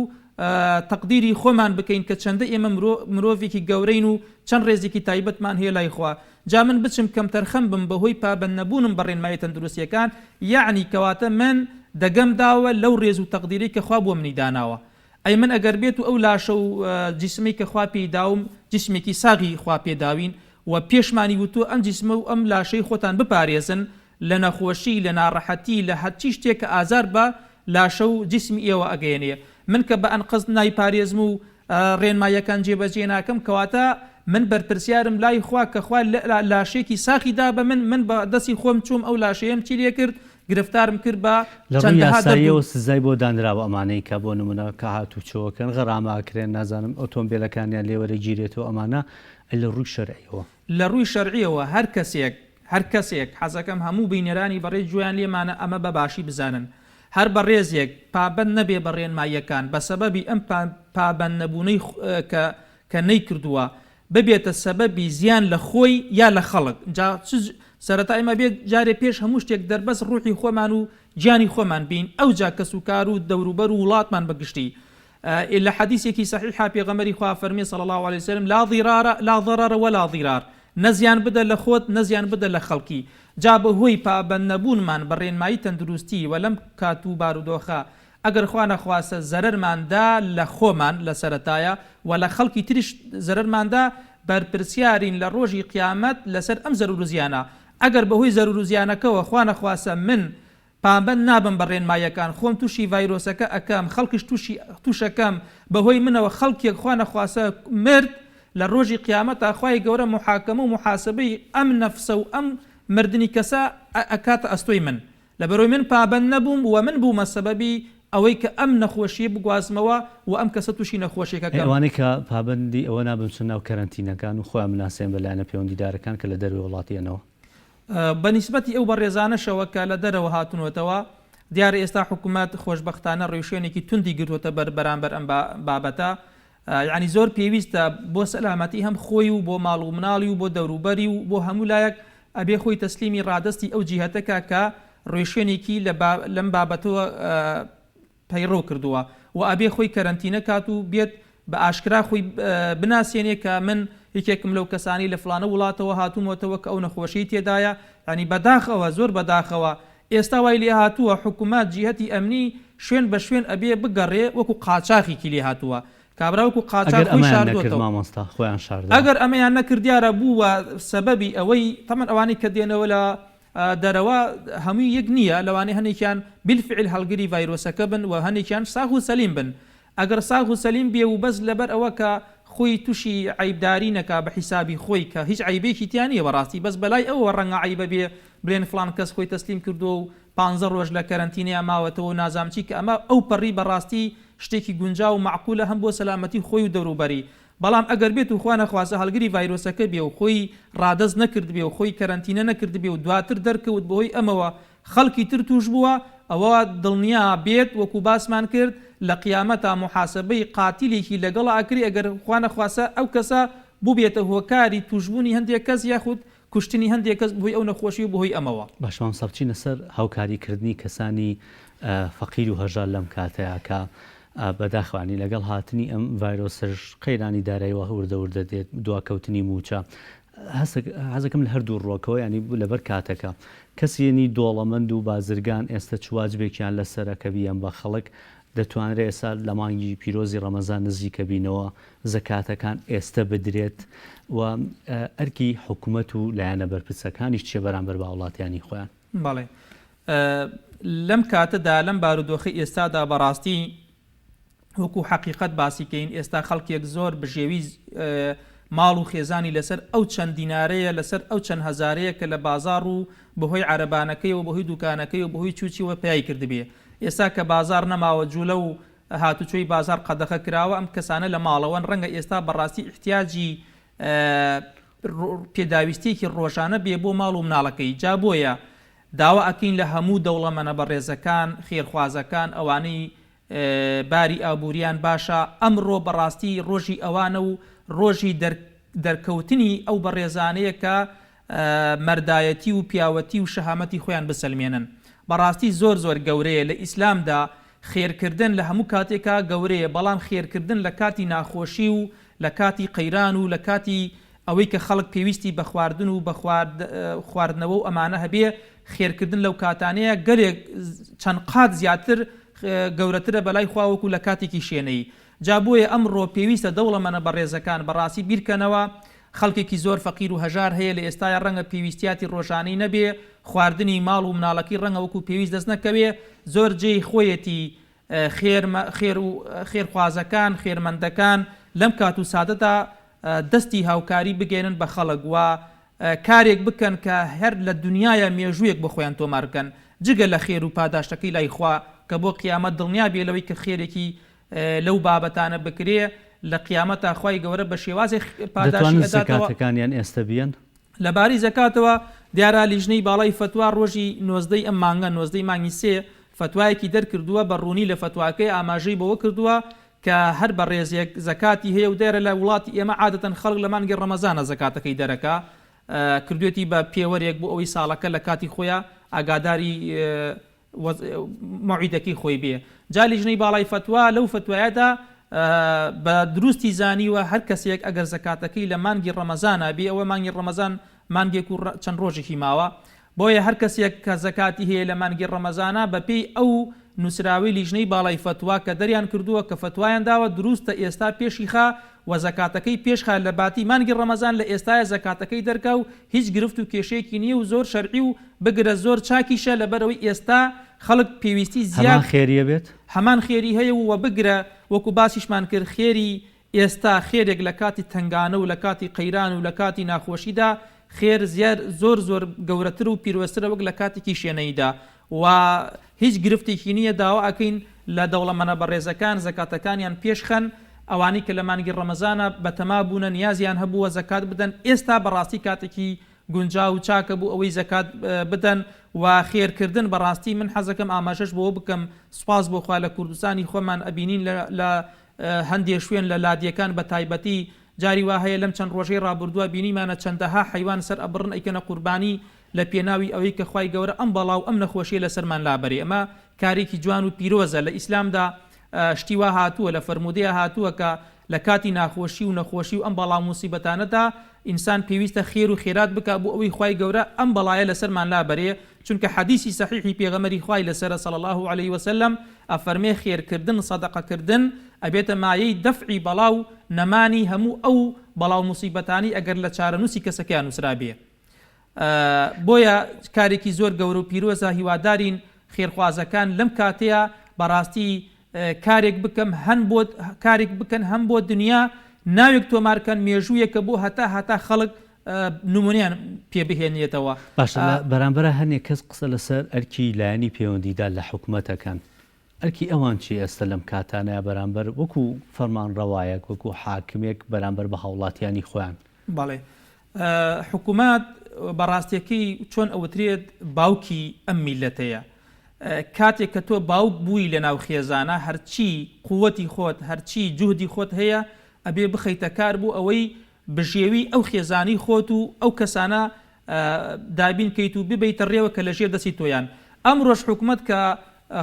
تەقدیری خۆمان بکەین کە چەندە ئێمە مرۆڤێکی گەورەین و چەند ڕێزێکی تایبەتمان هەیە لای خوا جا من بچم کەم تەرخەم بم بەهۆی پابەند نەبوونم بە ڕێنمایە تەندروستیەکان یعنی کەواتە من دەگەم داوە لەو ڕێز و تەقدیری کە خوا بۆ منی داناوە ئەی من ئەگەر بێت و ئەو لاشە و جسمی کە خوا پێداوم جسمێکی ساغی خوا پێداوین و پێشمانی وتو ئەم جسمە و ئەم لاشەی خۆتان بپارێزن لە نەخۆشی لە ناڕەحەتی لە هەرچی شتێک کە ئازار بە لاشە و جسمی ئێوە ئەگەیەنێ من کە بە ئەنقەست نایپارێزم و ڕێنمایەکان جێبەجێ ناکەم کەواتە من بەرپرسیارم لای خوا کە خوا لاشێکی ساخی دا بە من بە دەستی خۆم چوم ئەو لاشەیەم چی لێ کرد گرفتارم کرد بە چەندەها سزای بۆ دانراوە ئەمانەی کە بۆ نمونە کە هاتوچۆکەن غەراماکرێن نازانم ئۆتۆمبیلەکانیان لێوەرە گیرێتەوە ئەمانە لە ڕووی شەرعیەوە لە ڕووی شەرعیەوە هەر کەسێک حەزەکەم هەموو بینەرانی بەڕێز جویان لێمانە ئەمە بە باشی بزانن هەر بە ڕێزێک پابەند نەبێ بە ڕێنماییەکان بە سەبەبی ئەم پابەند نەبوونەی کە نەیکردووە ببێتە سەبەبی زیان لە خۆی یا لە خەڵک سەرەتا ئێمە بێت جارێ پێش هەموو شتێک دەربەس ڕوحی خۆمان و گیانی خۆمان بین ئەو جا کەس و کار و دەوروبەر و وڵاتمان بەگشتی لە حەدیثێکی صحیحا پێغەمبەری خوا فەرمی صلی الله عليه وسلم لا ضرر ولا ضرار نەزیان بدە لە خۆت نەزیان بدە لە خەڵکی جا بەهۆی پابەند نەبوونمان بە ڕێنمایی تەندروستی و لەم کات و بارودۆخە ئەگەر خوا نەخواسە زەرەرماندا لە خۆمان لە سەرەتایە و لە خەڵکی تریش زەرەرماندا بەرپرسیارین لە ڕۆژی قیامەت لەسەر ئەم زەرور و زیانە ئەگەر بەهۆی زەرور و زیانەکەەوە خوا نەخواسە من پابەند نابم بە ڕێنماییەکان خۆم تووشی ڤایرۆسەکە ئەکەم خەڵکیش تووشەکەم بەهۆی منەوە خەڵکێک خوا نەخواسە مرد لە ڕۆژی قیامەتە خوای گەورە محاکەمە و محاسبەی ئەم نەفسە و ئەم مردنی کەسە ئەکاتە ئەستۆی من لەبەرەوەی من پابەند نەبووم و من بوومە سەبەبی ئەوەی کە ئەم نەخۆشیە بگوازمەوە و ئەم کەسە تووشی نەخۆشیەکە ئەوانەی کە پابەندی ئەوە نابم چون ناو کەرەنتینەکان و خۆیان مناسێن بەلایەنە پەیوەندیدارەکان کە لە دەروی وڵاتیانەوە بەنسبەتی ئەو بەڕێزانەشەوە کە لە دەرەوە هاتونەوەتەوە دیارە ئێستا حکوومەت خۆشبەختانە ڕێوشێنێکی توندی گرتوتە بەرامبەر ئەم بابەتە یعنی زۆر پێویستە بۆ سەلامەتی هەم خۆی و بۆ ماڵ و مناڵی و بۆ دەوروبەری و بۆ هەموو لایەک ئەبێ خۆی تەسلیمی ڕادستی ئەو جیهەتەکە کە ڕێشوێنێکی لەم بابەتەوە پەیڕۆ کردووە و ئەبێ خۆی کەرەنتینە کات و بێت بە ئاشکرا خۆی بناسیێنێ کە من یەکێکم لەو کەسانی لە فلانە وڵاتەوە هاتوومەتەوە کە ئەو نەخۆشی تێدایە ینی بەداخەوە زۆر بەداخەوە ئێستا وای لێ هاتووە حکوومەت جیهەتی ئەمنی شوێن بە شوێن ئەبێ بگەڕێ وەکو قاچاقێکی لێ هاتووە کابراوەکو قاچاق ئەگەر ئەمەیان نەکردیارە بووە سەبەبی ئەوەی تەمەن ئەوانەی کە دێنەوە لە دەرەوە هەمووی یەک نییە لەوانەیە هەنێکیان بالفعل هەڵگری ڤایرۆسەکە بن و هەنێکیان ساغ و سەلیم بن ئەگەر ساغ و سەلیم بێ و بەس لەبەر ئەوە کە خۆی تووشی عیبداری نەکا بە حیسابی خۆی کە هیچ عیبێکی تیانە بەڕاستی بەس بەلای ئەوە ڕەنگە عیبە بێ بڵێن فلان کەس خۆی تەسلیم کردو و 15 ڕۆژ لە کەرەنتینەیە ماوەتەوە و نازامچی کە ئەمە ئەو پەڕی بەڕاستی شتێکی گونجاو و معقولە هەم بۆ سەلامەتی خۆی و دەوروبەری بەڵام ئەگەر بێت و خوا نەخواسە هەڵگری ڤایرۆسەکە بێ و خۆی ڕادەست نەکرد بێ و خۆی کەرەنتینە نەکرد بێ و دواتر دەرکەوت بەهۆی ئەمەوە خەڵکی تر توش بووە ئەوە دڵنیا بێت وەکو باسمان کرد لە قیامەتە محاسبەی قاتیلێکی لەگەڵ ئاکری ئەگەر خوا نەخواسە ئەو کەسە بووبێتە هۆکاری توشبوونی هەندێک کەس یاخود کوشتنی هەندێک کەس بۆی ئەو نەخۆشی و بەهۆی ئەمەوە باشمان سەبچینە سەر هاوکاریکردنی کەسانی فەقیر و هەژار لەم کاتەیە کە بەداخوانی لەگەڵ هاتنی ئەم ڤایرۆسەش قەیرانی داراییەوە هەوردەوردە دێت دواکەوتنی موچە حەزەکەم لە هەردوو ڕۆکەوە ینی لەبەر کاتەکە کەسیێنی دۆڵەمەند و بازرگان ئێستا چواجبێکیان لەسەرەکە بیان بە خەڵک دەتوانرێت ئێستا لە مانگی پیرۆزی ڕەمەزان نزیکە بینەوە زەکاتەکان ئێستا بدرێت و ئەرکی حکوومەت و لایەنە بەرپرسەکانیش چێ بەرامبەر بە وڵاتیانی خۆیان بەڵێ لەم کاتەدا لەم بارودۆخی ئێستادا بەڕاستی وەکو حەقیقەت باسیکەین ئێستا خەڵکێک زۆر بژێوی ماڵ و خێزانی لەسەر ئەو چەند دینارەیە لەسەر ئەو چەند هەزارەیە کە لە بازار و بەهۆی عەرەبانەکەی و بەهۆی دوکانەکەی و بەهۆی چوچیوە پیای کردبێ ئێستا کە بازار نەماوە جوولە و هاتوچۆی بازار قەدەخە کراوە ئەم کەسانە لە ماڵەوەن ڕەنگە ئێستا بەڕاستی احتیاجی پێداویستێکی ڕۆژانە بێ بۆ ماڵ و مناڵەکەی جا بۆیە داوا ئەکەین لە هەموو دەوڵەمەنە بەڕێزەکان خێرخوازەکان ئەوانەی باری ئابووریان باشە ئەمڕۆ بەڕاستی ڕۆژی ئەوانە و ڕۆژی دەرکەوتنی ئەو بەڕێزانەیە کە مەردایەتی و پیاوەتی و شەهامەتی خۆیان بسەلمێنن بەڕاستی زۆر زۆر گەورەیە لە ئیسلامدا خێرکردن لە هەموو کاتێکا گەورەیە بەڵام خێرکردن لە کاتی ناخۆشی و لە کاتی قەیران و لە کاتی ئەوەی کە خەڵک پێویستی بە خواردن و بە خواردنەوە و ئەمانە هەبێ خێرکردن لەو کاتانەیە گەلێک چەند قات زیاتر گەورەترە بەلای خواوەکو لە کاتێکی شوێنەی جا بۆیە ئەمڕۆ پێویستە دەوڵەمەنە بەڕێزەکان بەڕاستی بیرکەنەوە خەڵکێکی زۆر فەقیر و هەژار هەیە لە ئێستای ڕەنگە پێویستیاتی ڕۆژانەی نەبێ خواردنی ماڵ و مناڵەکەی ڕەنگە وەکو پێویست دەست نەکەوێ زۆر جێی خۆیەتی خێرخوازەکان خێرمەندەکان لەم کات و سادەدا دەستی هاوکاری بگێنن بە خەڵک و کارێک بکەن کە هەر لە دنیاە مێژوویەک بە خۆیان تۆمارکەن جگە لە خێر و پاداشتەکەی لای خوا کە بۆ قیامەت دڵنیا بێ لەوەی کە خێرێکی لەو بابەتانە بکرێ لە قیامەتە خوای گەورە بە شێوازی پاداشی زەکاتەکانیان ئێستا بیان لەباری زەکاتەوە دیارە لیژنەی باڵای فتوا ڕۆژی 19 ئەم مانگە 19 مانگی سێ فتوایەکی دەرکردووە بەڕوونی لە فتواکەی ئاماژەی بەوە کردووە کە هەر بە ڕێزێک زەکاتی هەیە و دێرە لە وڵاتی ئێمە عادەتەن خەڵک لە مانگی ڕەمەزانە زەکاتەکەی دەرەکە کردوێتی بە پێوەرێک بۆ ئەوەی ساڵەکە لە کاتی خۆیان ئاگاداری مەعیدەکەی خۆی بێ جا لیژنەی باڵای فتوا لەو فتوایەدا بە دروستی زانیوە هەر کەسێک ئەگەر زەکاتەکەی لە مانگی ڕەمەزانە بێ ئەوە مانگی ڕەمەزان مانگێک و چەند ڕۆژێکی ماوە بۆیە هەر کەسێک کە زەکاتی هەیە لە مانگی ڕەمەزانە بەپێی ئەو نووسراوی لیژنەی باڵای فتوا کە دەریان کردووە کە فتوایان داوە دروستە ئێستا پێشی خا و زەکاتەکەی پێشخا لە باتی مانگی ڕەمەزان لە ئێستای زەکاتەکەی دەرکا و هیچ گرفت و کێشەیەکی نییە و زۆر شەرعی و بگرە زۆر چاکیشە لەبەرەوەی ئێستا خەڵک پێویستی زیاد خێریە بێت هەمان خێری هەیە و بگرە وەکو باسیشمان کرد خێری ئێستا خێرێک لە کاتی تنگانە و لە کاتی قەیران و لە کاتی ناخۆشیدا خێر زۆر زۆر گەورەتر و پیرۆسترە وەک لە کاتێکی شوێنەیدا و هیچ گرفتێکی نییە داوا ئەکەین لە دەوڵەمەنە بەڕێزەکان زەکاتەکانیان پێشخەن ئەوانی کە لە مانگی ڕەمەزانە بەتەما بوونە نیازیان هەبووە زەکات بدەن ئێستا بەڕاستی کاتێکی گونجا و چاکە بوو ئەوەی زەکات بدەن و خێرکردن بەڕاستی من حەزەکەم ئاماژەش بۆ بکەم سوپاس بۆ خوا لە کوردستانی خۆمان ئەبینین هەندێک شوێن لە لادیەکان بە تایبەتی جاری وا هەیە لەم چەند ڕۆژەی ڕابردووە بینیمانە چەندەها حیوان سەر ئەبڕن ئەیکەنە قوربانی لە پێناوی ئەوەی کە خوای گەورە ئەم بەڵاو ئەم نەخۆشیە لە سەرمان لابەرێ. ئەمە کارێکی جوان و پیرۆزە لە ئیسلامدا شتی وا هاتووە لە فەرمودەیە هاتووە کە لە کاتی ناخۆشی و نەخۆشی و ئەم بەڵاو موسیبەتانەدا ئینسان پێویستە خێر و خێرات بکە بۆ ئەوەی خوای گەورە ئەم بەڵایە لەسەرمان لابەرێ، چونکە حەدیثی صحیحی پێغەمبەری خوای لەسەر صلی الله عليه وسلم ئەفەرمێ خێرکردن سەدەقەکردن ئەبێتە مایەی دەفعی بەڵاو نەمانی هەموو ئەو بەڵاو موسیبەتانی ئەگەر لە چارەنووسی کەسەکەیان نووسرا بێ. بۆیە کارێکی زۆر گەورە و پیرۆزە هیوادارین خێرخوازەکان لەم کاتەیە بەڕاستی کارێک بکەن هەم بۆ دنیا ناوێک تۆمارکەن مێژوویەکە بۆ هەتا خەڵک نمونیان پێ بهێنێتەوە. باشە بەرامبەرە هەنێک کەس قسە لەسەر ئەرکی لایەنی پەیوەندیدا لە حکوومەتەکان ئەرکی ئەوان چی ئێستا لەم کاتانەیە بەرامبەر وەکو فەرمان ڕەوایەک وەکو حاکمێک بەرامبەر بە هاوڵاتیانی خۆیان؟ بەڵێ حکوومەت بەڕاستیەکەی چۆن ئەوترێت باوکی ئەم میلەتەیە. کاتێک کە تۆ باوک بووی لە ناو خێزانە هەرچی قووەتی خۆت هەرچی جوهدی خۆت هەیە ئەبێ بخەیتە کار بوو ئەوەی بژێوی ئەو خێزانی خۆت و ئەو کەسانە دابین کەیت و ببیتە ڕێوە کە لە ژێر دەستی تۆیان. ئەمڕۆژ حکوومەت کە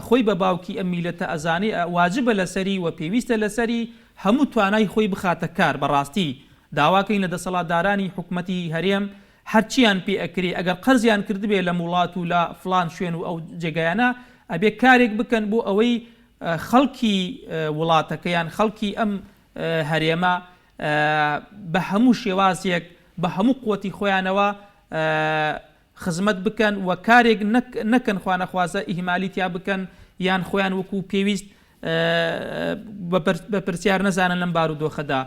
خۆی بە باوکی ئەم میلەتە ئەزانێ واجبە لەسەری و پێویستە لەسەری هەموو توانای خۆی بخاتە کار. بەڕاستی داواکەین لە دەسەڵاتدارانی حکوومەتی هەرێم هەرچیان پێ ئەکرێ ئەگەر قەرزیان کردبێ لە وڵات و لە فلان شوێن و ئەو جێگایانە ئەبێ کارێک بکەن بۆ ئەوەی خەڵکی وڵاتەکەیان خەڵکی ئەم هەرێمە بە هەموو شێوازێک بە هەموو قوتی خۆیانەوە خزمەت بکەن و کارێک نەکەن خوا نەخوازە ئیهمالیتیا بکەن یان خۆیان وەکو پێویست بە پرسیار نەزانن لەم بارودۆخەدا.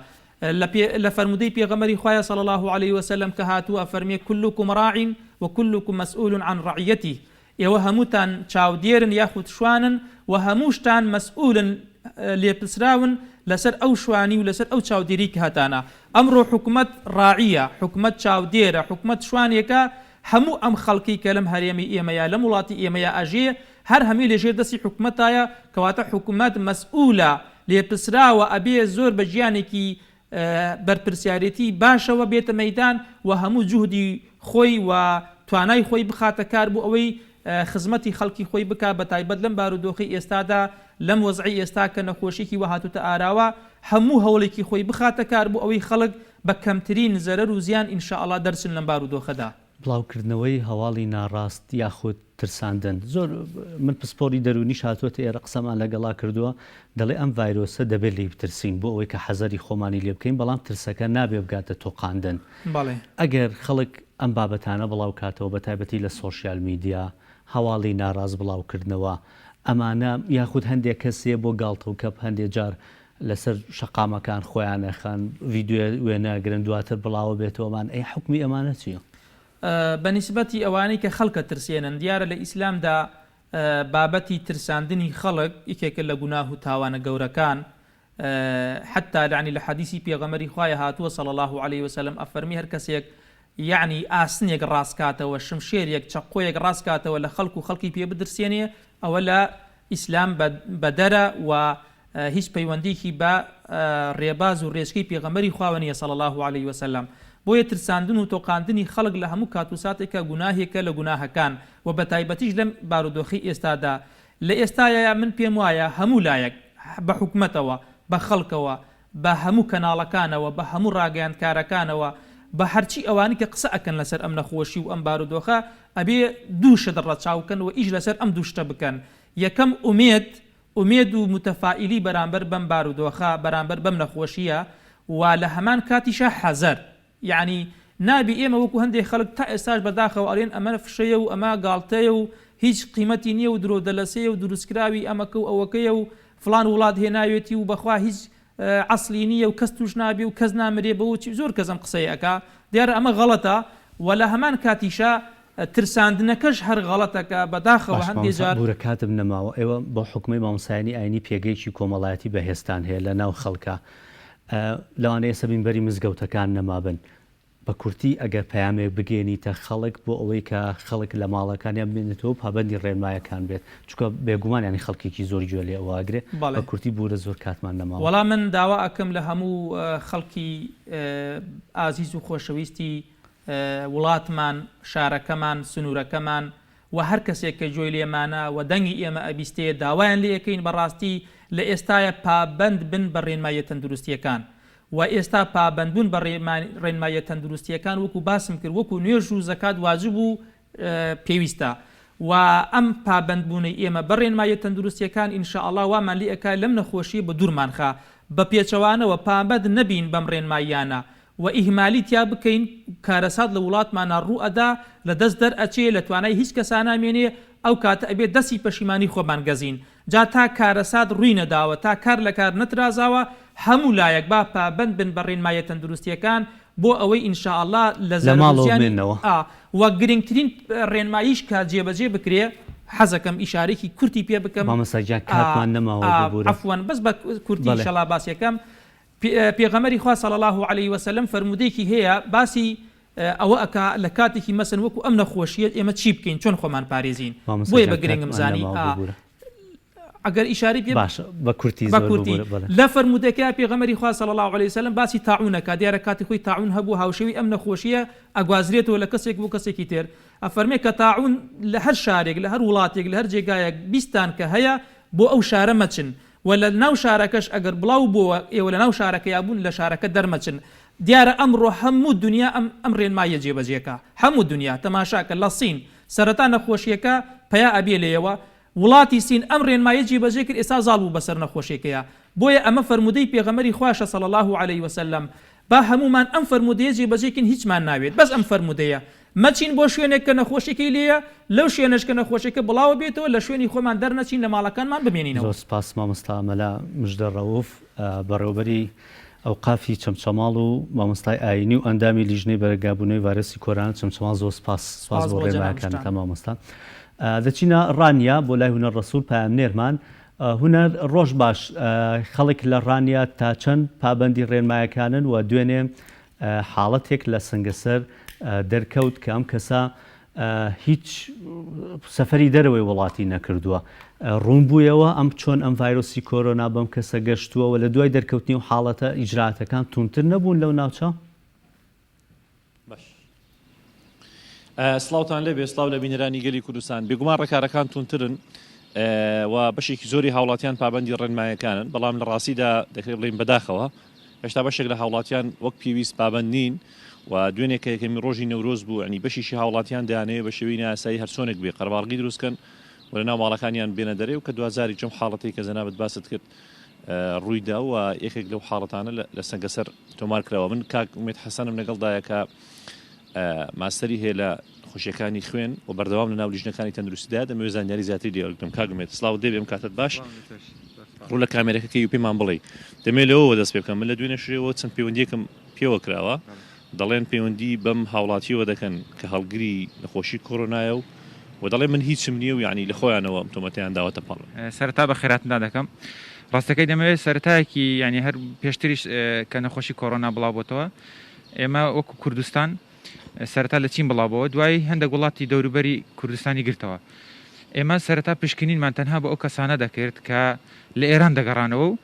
لە فەرمودەی پێغەمبەری خوایە صلی الله عليه وسلم کە هاتووە فەرمێ كلكم راع وكلكم مسؤول عن رعيته. ئێوە هەمووتان چاودێرن یاخود شوانن و هەمووشتان مەسئولن لێپرسراون لەسەر ئەو شوانی و لەسەر ئەو چاودێری کە هەتانە. ئەمڕۆ حکوومەت ڕاعیە، حکوومەت چاودێرە، حکوومەت شوانێکە هەموو ئەم خەڵکی کە لەم هەرێمی ئێمەیە لەم وڵاتی ئێمەیە ئەژێ هەر هەمووی لەژێر دەستی حکوومەتایە کەواتە حکوومەت مەسئولە لێپرسراوە ئەبێ زۆر بە ژیانێکی بەرپرسیارەتی باشەوە بێتە مەیدان و هەموو جوهدی خۆی و توانای خۆی بخاتە کار بۆ ئەوەی خزمەتی خەڵکی خۆی بکا بە تایبەت لەم بارودۆخی ئێستادا لەم وەزعی ئێستا کە نەخۆشیێکی وهاتوتە ئاراوە هەموو هەوڵێکی خۆی بخاتە کار بۆ ئەوەی خەڵک بە کەمترین زەرەر و زیان ئینشاءالله دەرچن لەم بارودۆخەدا. بڵاوکردنەوەی هەواڵی ناڕاست یاخود ترساندن زۆر من پسپۆری دەرونیش هاتووەتە ئێرە قسەمان لەگەڵا کردووە دەڵێ ئەم ڤایرۆسە دەبێت لێ بترسین بۆ ئەوەی کە حەزەری خۆمانی لێ بکەین بەڵام ترسەکە نابێ بگاتە تۆقاندن. ئەگەر خەڵک ئەم بابەتانە بڵاو کاتەوە بە تایبەتی لە سۆشیال میدیا هەواڵی ناڕاست بڵاوکردنەوە ئەمانە یاخود هەندێک کەسێ بۆ گاڵتە و کەپ هەندێک جار لەسەر شەقامەکان خۆیانەخان ڤیدیۆ وێنەگرن دواتر بڵاوە بێتەوەمان ئەی حکمی ئەمانە چییە؟ بەنسبەتی ئەوانەی کە خەڵکە ترسێنن دیارە لە ئیسلامدا بابەتی ترساندنی خەڵک یەکێکە لە گوناه و تاوانە گەورەکان حتا لەعنی لە حەدیثی پێغەمبەری خوایە هاتووە صلی الله عليه وسلم ئەفەرمی هەر کەسێک یعنی ئاسنێک ڕاستکاتەوە شمشێرێک چەقۆیەک ڕاستکاتەوە لە خەڵک و خەڵکی پێ بدرسێنێ ئەوە لە ئیسلام بەدەرە و هیچ پەیوەندیکی بە ڕێباز و ڕێژکەی پێغەمبەری خواوە نیە صلی الله عليه وسلم. بۆیە ترساندن و تۆقاندنی خەڵک لە هەموو کات و ساتێکە گوناهێکە لە گوناهەکان و بە تایبەتیش لەم بارودۆخی ئێستادا لە ئێستایە من پێم وایە هەموو لایەک بە حکوومەتەوە بە خەڵکەوە بە هەموو کەناڵەکانەوە بە هەموو ڕاگەیاندکارەکانەوە بە هەرچی ئەوانی کە قسە ئەکەن لەسەر ئەم نەخۆشی و ئەم بارودۆخە ئەبێ دوو شت ڕەچاوکەن و ئیش لەسەر ئەم دوو شتە بکەن. یەکەم ئومێد و متەفائیلی بەرامبەر بەم بارودۆخە بەرامبەر بەم نەخۆشیە و لە هەمان کاتیشە حەزەر یعنی نابی ئێمە وەکو هەندێک خەڵک تا ئێستاش بەداخەوە ئەڵێن ئەمە فشەیە و ئەمە گاڵتەیە و هیچ قیمەتی نییە و درۆ دەلەسەیە و دروستکراوی ئەمەکە و ئەوەکەیە و فلان وڵات هێناوێتی و بەخوا هیچ عەسلی نییە و کەس توش نابی و کەس نامرێ بەوە زۆر کەسم قسەی ئەکا دیارە ئەمە غەڵەتە و لە هەمان کاتیشە ترساندنەکەش هەر غەڵەتەکە بەداخەوە هەندێک جار بورە کاتم نەماوە ئێوە بۆ حکومەی مامۆسایانی ئاینی پێگەیکی بە کورتی ئەگەر پامێک بگەێنیتە خەڵک بۆ ئەوەی کە خەڵک لە ماڵەکانیان بێنێتەوە پابندی ڕێنمایەکان بێت چکە بێگومان ینی خەڵکێکی زۆر گوێ لێ ئەوواگرێت بە کورتی بورە زۆر کاتمان نەماوە. وەڵام من داوا ئەکەم لە هەموو خەڵکی ئازیز و خۆشەویستی وڵاتمان، شارەکەمان، سنوورەکەمان و هەر کەسێک کە گوێی لێمانە و دەنگی ئێمە ئەبیستەیە داوایان لێ یەکەین بەڕاستی لە ئێستایە پابند بن بە ڕێنمایە تەندروستیەکان و ئێستا پابندبوون بە ڕێنمایە تەندروستیەکان وەکو باسم کرد وەکو نوێژ و زەکات واجب و پێویستە و ئەم پابندبوونەی ئێمە بە ڕێنمایە تەندروستیەکان ئینشاءڵڵا وامان لێ ئەکا لەم نەخۆشیە بە دوورمانخا بە پێچەوانەوە پابند نەبین بەم ڕێنماییانە و ئیهمالی تیا بکەین کارەسات لە وڵاتمانە ڕوو ئەدا لە دەست دەرئەچێ لە توانای هیچ کەسان نامێنێ ئەو کاتە ئەبێت دەستی پەشیمانی خۆمان گەزین جا تا کارەسات ڕووی نەداوە تا کار لە کار نەترازاوە هەموو لایەک با پابند بن بە ڕێنمایە تەندروستیەکان بۆ ئەوەی ئینشاءڵڵا لە زەماڵەوە و گرنگترین ڕێنماییش کە جێبەجێ بکرێ حەزەکەم ئیشارێکی کورتی پێ بکەم عەفوان بەس بە کورتی ئینشاءڵڵا باسیەکەم. پێغەمبەری خوا صلی الله علیه وسلم فرمودەیەکی هەیە باسی ئەوە ئەکا لە کاتێکی مەسەن وەکو ئەم نەخۆشیە ئێمە چی بکەین چۆن خۆمان پارێزین بۆیە بە گرنگم زانی ئەگەر ئیشاری پێ بە کورتی لە فرمودەکەی پێغەمبەری خوا صلی الله علیه وسلم باسی تاعونەکە دیارە کاتی خۆی تاعون هەبوو هاوشێوی ئەم نەخۆشیە ئەگوازرێتەوە لە کەسێک بۆ کەسێکی تر ئەفەرمێ کە تاعون لە هەر شارێک لە هەر وڵاتێک لە هەر جێگایەک بیستان کە هەیە بۆ ئەو شارە مەچن و لە ناو شارەکەش ئەگەر بڵاو بووە ئێوە لە ناو شارەکە یابوون لە شارەکە دەرمەچن دیارە ئەمڕۆ هەموو دنیا ئەم ڕێنمایە جێبەجێکە هەموو دنیا تەماشاکە لە سین سەرەتا نەخۆشیەکە پیا ئەبێ لێەوە وڵاتی سین ئەم ڕێنمایە جێبەجێ کرد ئێستا زاڵ بوو بەسەر نەخۆشیەکەیە بۆیە ئەمە فرمودەی پێغەمبەری خواشە صلی الله علیه وسلم با هەمومان ئەم فرمودەیە جێبەجێکن هیچمان ناوێت بەس ئەم فرمودەیە مەچین بۆ شوێنێک کە نەخۆشیەکەی لێیە لەو شوێنش کە نەخۆشیەکە بڵاوە بێتەوە لە شوێنی خۆمان دەرنەچین لە ماڵەکانمان بمێنینەوە. زۆر سپاس مامۆستا مەلا مژدە ڕەوف بەڕێوەبەری ئەوقافی چەمچەماڵ و مامۆستای ئاینی و ئەندامی لیژنەی بەرەگابوونەوەی ڤایرۆسی کۆرۆنا چەمچەماڵ زۆر سپاس بۆ ڕێنماییەکانتان مامۆستا. دەچینە ڕانیا بۆ لای هونەر ڕەسوول پایامنێرمان هونەر ڕۆژ باش خەڵک لە ڕانیا تا چەند پابەندی ڕێنمایەکانن و دوێنێ حاڵەتێک لە سنگەسەر دەرکەوت کە ئەم کەسە هیچ سەفەری دەرەوەی وڵاتی نەکردووە ڕوونبوویەوە ئەم چۆن ئەم ڤایرۆسی کۆرۆنا بەم کەسە گەشتووە و لە دوای دەرکەوتنی و حاڵەتە ئیجراتەکان تونتر نەبوون لەو ناوچە؟ سڵاوتان لێبێ سڵاو لە بینەرانی گەلی کوردستان بێگومان ڕێکارەکان تونترن و بەشێکی زۆری هاوڵاتیان پابەندی ڕێنمایەکانن بەڵام لە ڕاستیدا دەکرێت بڵێن بەداخەوە هێشتا بەشێک لە هاوڵاتیان وەک پێویست پابەند نین و دوێنێک کە یەکەمی ڕۆژی نەورۆز بوو ئەنی بەشیشی هاوڵاتیان دەیانەوێت بە شێوەی ناسایی هەرچۆنێک بێ قەرەباڵغی دروستکەن و لە ناو ماڵەکانیان بێنە دەرێ و کە دوازاری جەم حاڵەتی کە زەنابەت باست کرد ڕوویدا و یەکێک لەو حاڵەتانە لە سەنگەسەر تۆمار کراوە. من کاک ئومێد حەسەنم لەگەڵدایە کە ماستەری هەیە لە خۆشیەکانی خوێن و بەردەوام لە ناو لیژنەکانی تەندروستیدا دەمەوێت زانیاری زیاتری لێوەگرم. کاک ئومێد سڵاو دەبێم کاتت باش ڕوو لە کامێرەکەی پێمان بڵێ دەمێت لەوەوە دەست پێ بکەم. من لە دوێنێ شوێەوە چەند پەیوەندیەکەم پێوە کراوە دەڵێن پەیوەندی بەم هاوڵاتیەوە دەکەن کە هەڵگری نەخۆشی کۆرۆنایە و دەڵێ من هیچم نییە و یعنی لە خۆیانەوە ئەم تۆمەتیان داوەتە پاڵ. سەرەتا بە خێراتندا دەکەم ڕاستەکەی دەمەوێت سەرەتایەکی ینی هەر پێشتریش کە نەخۆشی کۆرۆنا بڵاو بۆتەوە ئێمە وەکو کوردستان سەرەتا لە چین بڵاوبەوە دوای هەندێک وڵاتی دەوروبەری کوردستانی گرتەوە. ئێمە سەرەتا پشکنینمان تەنها بە ئەو کەسانە دەکرد کە لە ئێران دەگەڕانەوە و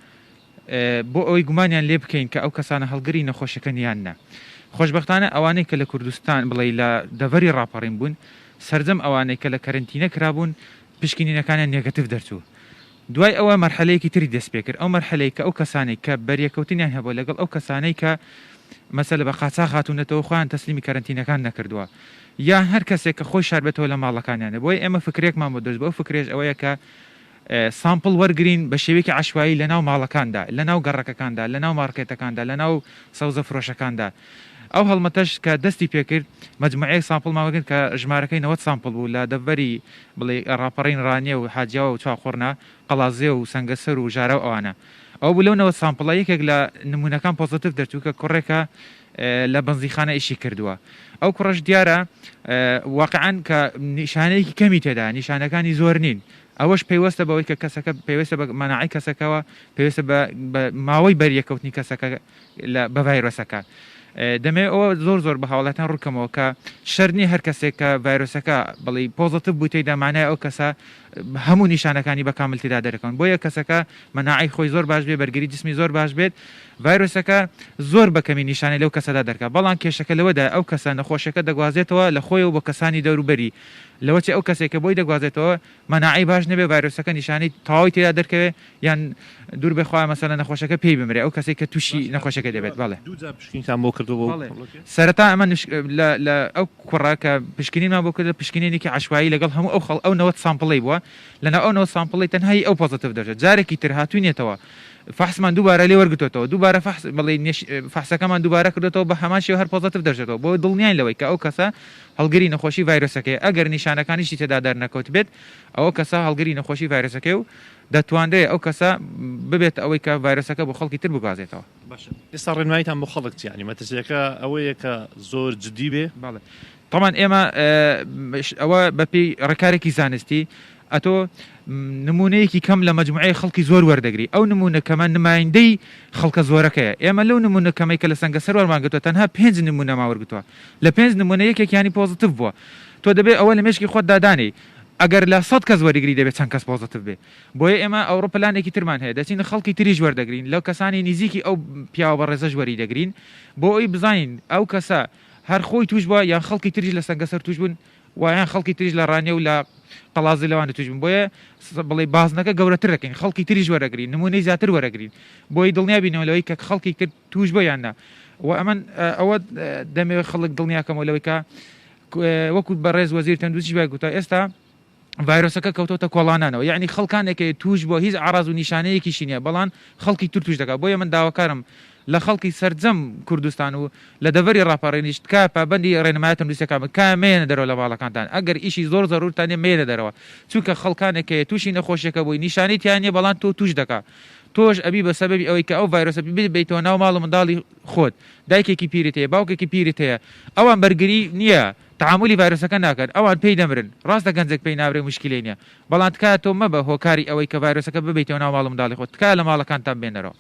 بۆ ئەوەی گومانیان لێ بکەین کە ئەو کەسانە هەڵگری نەخۆشەکەن یاننا. خۆشبەختانە ئەوانەی کە لە کوردستان بڵێ لە دەڤەری ڕاپەڕین بوون سەرجەم ئەوانەی کە لە کەرنتینە کرابوون پشکنینەکانیان نێگەتیڤ دەرچوو. دوای ئەوە مەرحەلەیەکی تری دەست پێ کرد ئەو مەرحەلەی کە ئەو کەسانێک کە بەریەکەوتنیان هەبوو لەگەڵ ئەو کەسانەی کە مەسەلە بە قاچاق هاتوونەتەوە خۆیان تەسلیمی کەرنتینەکان نەکردووە یان هەر کەسێک کە خۆی شاربێتەوە لە ماڵەکانیانە. بۆی ئێمە فکرێکمان بۆ دەست بە ئەو فکرێش ئەوەیە کە سامپڵ وەرگرین بە شێوەیەکی عشوایی لە ناو ماڵەکاندا لە ناو گەڕەکەکاندا لە ناو مارکێتەکاندا لە ناو سەوزە فرۆشەکاندا. ئەو هەڵمەتەش کە دەستی پێکرد مجموعەیەک سامپڵماوەگرن کە ژمارەکەی 90 سامپڵ بوو لە دەڤەری بڵێ ڕاپەڕین ڕانیە و حاجیاوە و چاخۆرنا قەڵازێ و سەنگەسەر و ژارە و ئەوانە ئەو بوو لەو 90 سامپڵە یەکێک لە نمونونەکان پۆزتیڤ دەرچوو کە کوڕێکە لە بنزیخانە ئیشی کردووە. ئەو کوڕەش دیارە واقعاً کە نیشانەیەکی کەمی تێدا نیشانەکانی زۆر نین. ئەوەش پێوەستە بەوەی کە کەسەکە پێوەستە بە مەناعی کەسەکەەوە پێوەستە بە ماوەی بەریەکەوتنی کەسەکە بە ڤایرۆسەکە. دەمێ ئەوە زۆر بە هاوڵاتان ڕووکەمەوە کە شەرنی هەر کەسێک کە ڤایرۆسەکە بڵی پۆزتیڤ بوویتەی دامانای ئەو کەسە هەموو نیشانەکانی بە کامل تێدا دەرەکەن بۆ یە کەسەکە مەناعی خۆی زۆر باش بێ بەرگری جسمی زۆر باش بێت ڤایرۆسەکە زۆر بەکەمی نیشانەی لەو کەسەدا دەرکات بەڵام کێشەکە لەوەدا ئەو کەسە نەخۆشەکە دەگوازێتەوە لە خۆی و بە کەسانی دەوروبەری لەوە چ ئەو کەسێکە بۆی دەگوازێتەوە مەناعی باش نەبێ ڤایرۆسەکە نیشانەی تەواوی تێدا دەرکەوێت یان دوور بخوای مەسەلەن نەخۆشەکە پێی بمرێ ئەو کەسێک کە تووشی نەخۆشەکە دەبێت بەڵێ پشکنتان بۆ کردو سەرەتا ئەمە لە ئەو کوڕا کە پشکنینمان بۆ کرد پشکنینێکی عشوایی لەگەڵ هەموو ئەو نەوەت سامپڵی بووە لەناو ئەو نەوە سامپڵی تەنهایی ئەو پۆزتیڤ دەژێت جارێکی تر هاتوونێتەوە فحسمان دووبارە لێ وەرگتەوە دووبارە بڵێ فحسەکەمان دووبارە کردێتەوە بە هەمان شێوە هەر پۆزتیڤ دەژێتەوە بۆ دڵنیان لەوەی کە ئەو کەسە هەڵگری نەخۆشی ڤایرۆسەکەی ئەگەر نیشانەکانیشی تێدا دەرنەکەوت بێت ئەوە کەسە هەڵگری نەخۆشی ڤایرۆسەکەی و دەتوانرێت ئەو کەسە ببێت ئەوەی کە ڤایرۆسەکە بۆ خەڵکی تر بگازێتەوە ئێستا ڕێنماییتان بۆ خەڵک یعنی مەترسیەکە ئەوەیە کە زۆر جددی بێ باڵێ طبعا ئێمە ئەوە بەپی ڕێکارێکی زانستی ئەتۆ نمونەیەکی کەم لە مجموعەی خەڵکی زۆر وەردەگری ئەو نمونەکەمە نمایندەی خەڵکە زۆرەکەیە ئێمە لەو نمونەکەمەی کە لە سەنگەسەر وەرمانگرتووە تەنها 5 نمونە ماوەرگتووە لە 5 نمونە یەکێکیانی پۆزتیڤ بووە تۆ دەبێت ئەوە لە مێشکی خۆت دادانی ئەگەر لە 100 کەس وەرگری دەبێت چەند کەس پۆزتیڤ بێ بۆیە ئێمە ئەوڕۆ پلانێکی ترمان هەیە دەچین خەڵکی تریش وەردەگرین لەو کەسانی نزیکی ئەو پیاوە بە ڕێزەش وەری دەگرین بۆ ئەوی بزانین ئەو کەسە هەر خۆی توش بووە یان خەڵکی تریش لە سەنگەسەر توش بوون وایان خەڵکی تریش لە ڕانێ و لە قەڵازی لەوانە توش بوون بۆیە بڵێ بازنەکە گەورەتر دەکەین خەڵکی تریش وەرەگرین نمونەی زیاتر وەرەگرین بۆی دڵنیا بینەوەی کە خەڵکی تر توش بۆ یاننا و ئەمە ئەوە دەمەوێت خەڵک دڵنیاکەمەوە لەوەی کە وەکو بەڕێز وەزیر تەندروستی باگوتە ئێستا ڤایرۆسەکە کەوتۆتە کۆڵانانەوە یعنی خەڵکانێکی توش بۆ هیچ عراز و نیشانەیەکی نییە بەڵام خەڵکی تر توش دەکات بۆیە من داواکارم لە خەڵکی سەرجەم کوردستان و لە دەڤەری ڕاپەڕێنیشت کا پابەندی ڕێنمایەتە نووسەکان کا مێنە دەرەوە لە باڵەکانتان ئەگەر ئیشی زۆر زەرورتانێ مێنە دەرەوە چونکە خەڵکانێکەیە تووشی نەخۆشیەکە بووی نیشانی تیانە بەڵام تۆ توش دەکا تۆش ئەبی بە سەبەبی ئەوەی کە ئەو ڤایرۆسە بیتەوە ناو ماڵ منداڵی خۆت دایکێکی پیرت هەیە باوکێکی پیرت هەیە ئەوان بەرگری نییە تعاملی ڤایرۆسەکە ناکەن ئەوان پێی دەمرن ڕاستە گەنجێک پێی نابرێ مشکلێ نییە بەڵام تکایە تۆ مەبە هۆکاری ئەوەی کە ڤایرۆسەکە ببیتەوە ناو ماڵ منداڵی خۆت تکایە لە ماڵەکانتان بێنەرەوە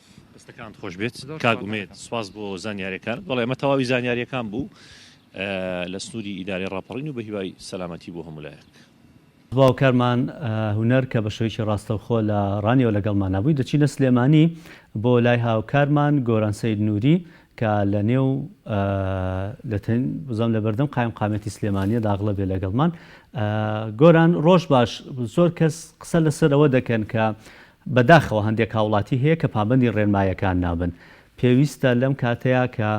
دەستەکان خۆش بێت کاگومێت سواز بۆ زانیاریەکان بەڵێ ئەمە تەواوی زانیاریەکان بوو لە سنووری ئیداری ڕاپەڕین و بە هیوای سەلامەتی بۆ هەمولایەک باوکارمان هونەر کە بە شێوەیەکی ڕاستەوخۆ لە ڕانیەوە لەگەڵمان نبووی دەچینە سلێمانی بۆ لای هاوکارمان گۆران سەید نووری کە لە نێو بزەم لە بەردەم قایمقامەتی سلێمانیە داغڵە بێ لەگەڵمان گۆران ڕۆژ باش زۆر کەس قسە لەسەرەوە دەکەن کە بەداخەوە هەندێک هاوڵاتی هەیە کە پابەندی ڕێنمایەکان نابن پێویستە لەم کاتەیە کە